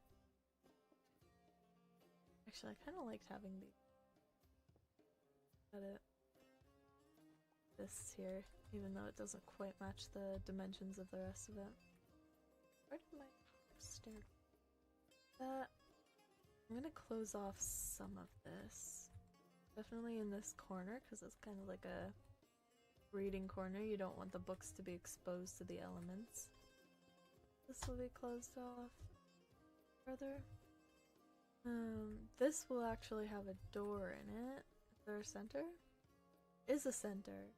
Actually, I kind of liked having these. Got it. This here, even though it doesn't quite match the dimensions of the rest of it. Where did my stair? That I'm gonna close off some of this. Definitely in this corner, because it's kind of like a reading corner. You don't want the books to be exposed to the elements. This will be closed off further. This will actually have a door in it. Is there a center? Is a center.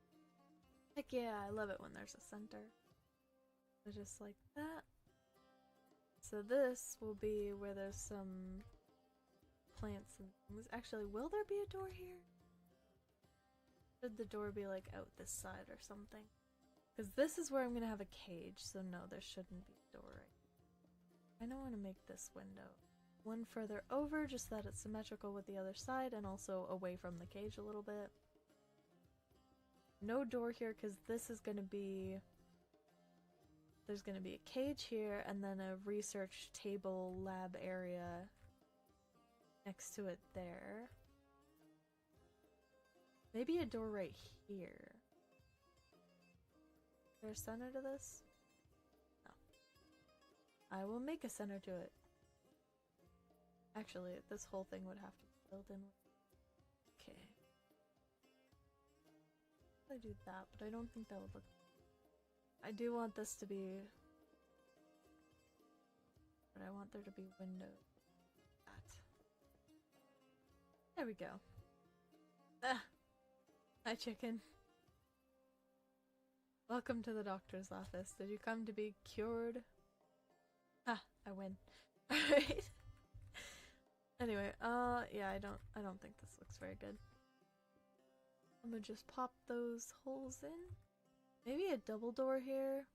Heck yeah, I love it when there's a center. So just like that. So this will be where there's some plants and things. Actually, will there be a door here? Should the door be like out this side or something? Because this is where I'm gonna have a cage, so no, there shouldn't be a door right here. I don't want to make this window one further over, just so that it's symmetrical with the other side and also away from the cage a little bit. No door here because this is gonna be... There's gonna be a cage here and then a research table lab area next to it there. Maybe a door right here. Is there a center to this? No. I will make a center to it. Actually, this whole thing would have to be filled in with... Okay. I do that, but I don't think that would look... I do want this to be... But I want there to be windows. That. There we go. Ah! Hi, chicken. Welcome to the doctor's office. Did you come to be cured? Ah, I win. Alright. Anyway, yeah, I don't think this looks very good. I'm gonna just pop those holes in. Maybe a double door here.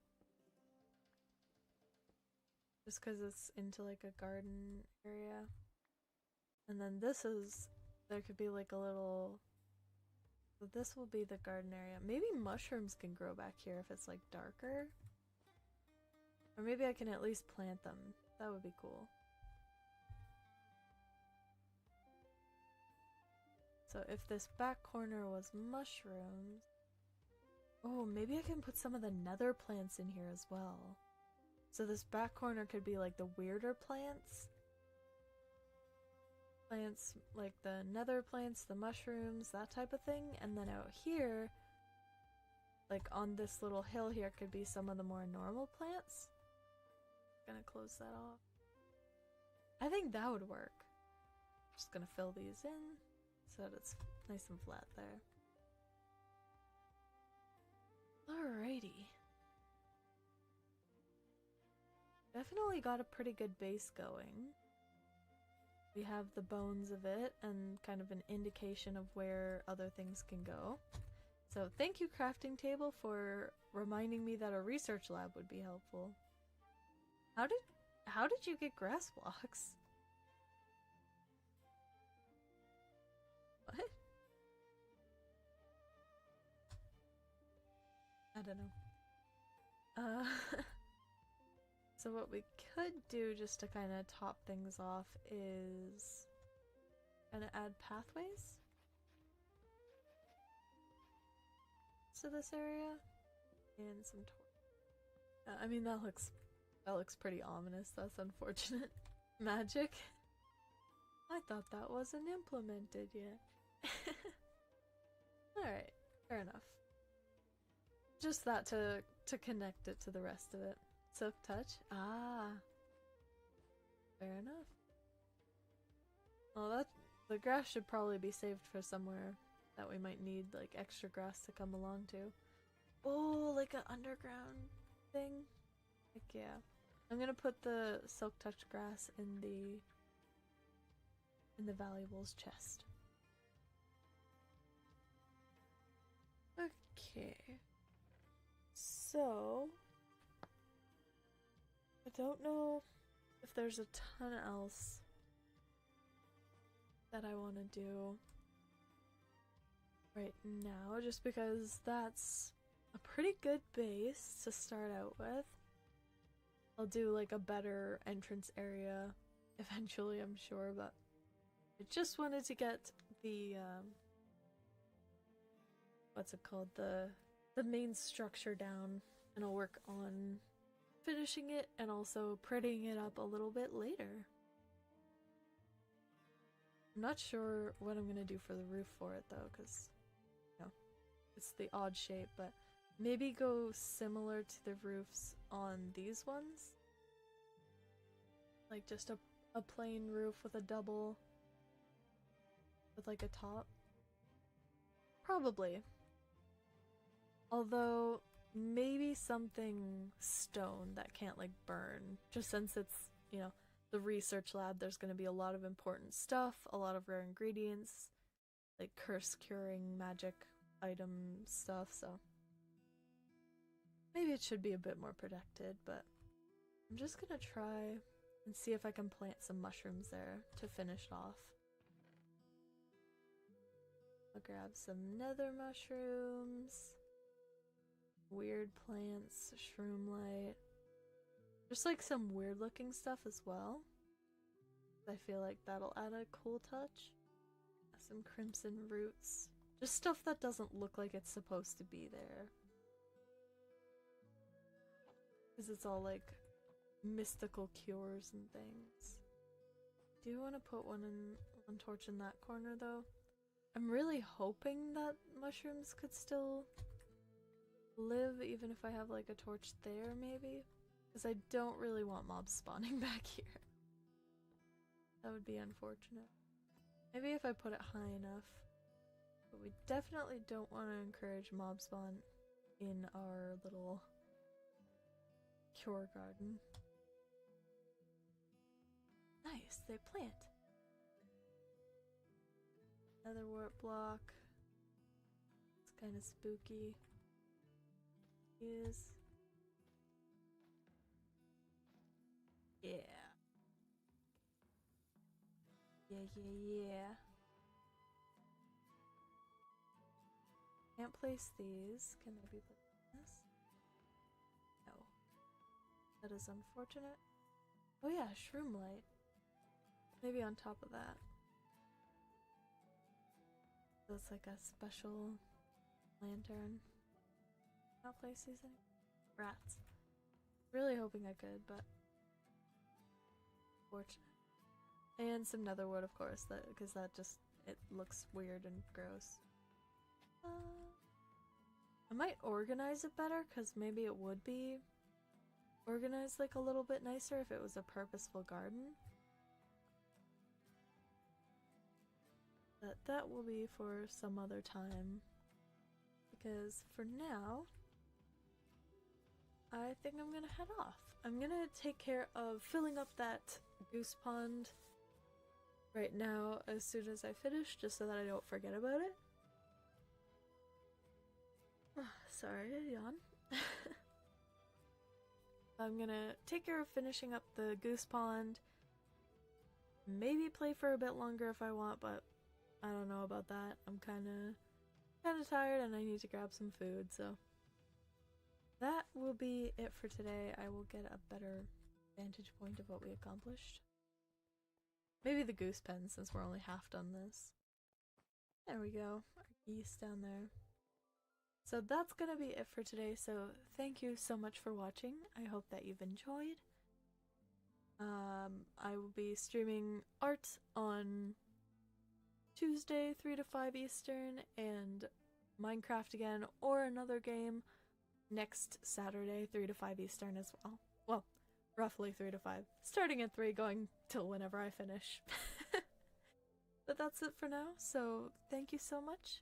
Just because it's into like a garden area. And then this is, there could be like a little, so this will be the garden area. Maybe mushrooms can grow back here if it's like darker. Or maybe I can at least plant them. That would be cool. So if this back corner was mushrooms... Oh, maybe I can put some of the nether plants in here as well. So this back corner could be like the weirder plants. Plants like the nether plants, the mushrooms, that type of thing. And then out here, like on this little hill here, could be some of the more normal plants. Gonna close that off. I think that would work. Just gonna fill these in so that it's nice and flat there. Alrighty. Definitely got a pretty good base going. We have the bones of it and kind of an indication of where other things can go. So thank you, crafting table, for reminding me that a research lab would be helpful. How did you get grass blocks? What? I don't know. So what we could do just to kind of top things off is kind of add pathways to this area and some I mean, that looks pretty ominous. That's unfortunate. Magic. I thought that wasn't implemented yet. Alright, fair enough. Just that to connect it to the rest of it. Silk touch? Ah. Fair enough. Well, the grass should probably be saved for somewhere that we might need, like, extra grass to come along to. Oh, like an underground thing? Heck yeah. I'm gonna put the silk touch grass in the valuables chest. Okay. So I don't know if there's a ton else that I want to do right now, just because that's a pretty good base to start out with. I'll do like a better entrance area eventually, I'm sure, but I just wanted to get the what's it called, the main structure down, and I'll work on finishing it and also prettying it up a little bit later. I'm not sure what I'm gonna do for the roof for it though, because you know, it's the odd shape, but maybe go similar to the roofs on these ones. Like just a plain roof with a double with like a top. Probably. Although maybe something stone that can't like burn, just since it's, you know, the research lab, there's going to be a lot of important stuff, a lot of rare ingredients, like curse curing magic item stuff, so maybe it should be a bit more protected, but I'm just gonna try and see if I can plant some mushrooms there to finish off. I'll grab some nether mushrooms, weird plants, shroom light, just like some weird looking stuff as well. I feel like that'll add a cool touch. Some crimson roots, just stuff that doesn't look like it's supposed to be there. Because it's all like mystical cures and things. Do you want to put one torch in that corner though? I'm really hoping that mushrooms could still live even if I have like a torch there maybe. Because I don't really want mobs spawning back here. That would be unfortunate. Maybe if I put it high enough. But we definitely don't want to encourage mob spawn in our little cure garden. Nice, they plant. Another warp block. It's kind of spooky. Is yeah. Yeah. Can't place these. Can they be placed in this? No. That is unfortunate. Oh yeah, shroom light. Maybe on top of that. That's like a special lantern. Not place these in. Rats. Really hoping I could, but fortunate. And some netherwood, of course, because that just, it looks weird and gross. I might organize it better, because maybe it would be organized like a little bit nicer if it was a purposeful garden. But that will be for some other time. Because for now, I think I'm gonna head off. I'm gonna take care of filling up that goose pond right now as soon as I finish, just so that I don't forget about it. Sorry, I yawn. I'm gonna take care of finishing up the goose pond. Maybe play for a bit longer if I want, but I don't know about that. I'm kinda tired and I need to grab some food, so that will be it for today. I will get a better vantage point of what we accomplished. Maybe the goose pen, since we're only half done this. There we go, our geese down there. So that's gonna be it for today, so thank you so much for watching. I hope that you've enjoyed. I will be streaming art on Tuesday 3 to 5 Eastern, and Minecraft again, or another game next Saturday 3 to 5 Eastern as well. Well, roughly 3 to 5. Starting at 3, going till whenever I finish. But that's it for now, so thank you so much.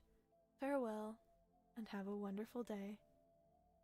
Farewell, and have a wonderful day.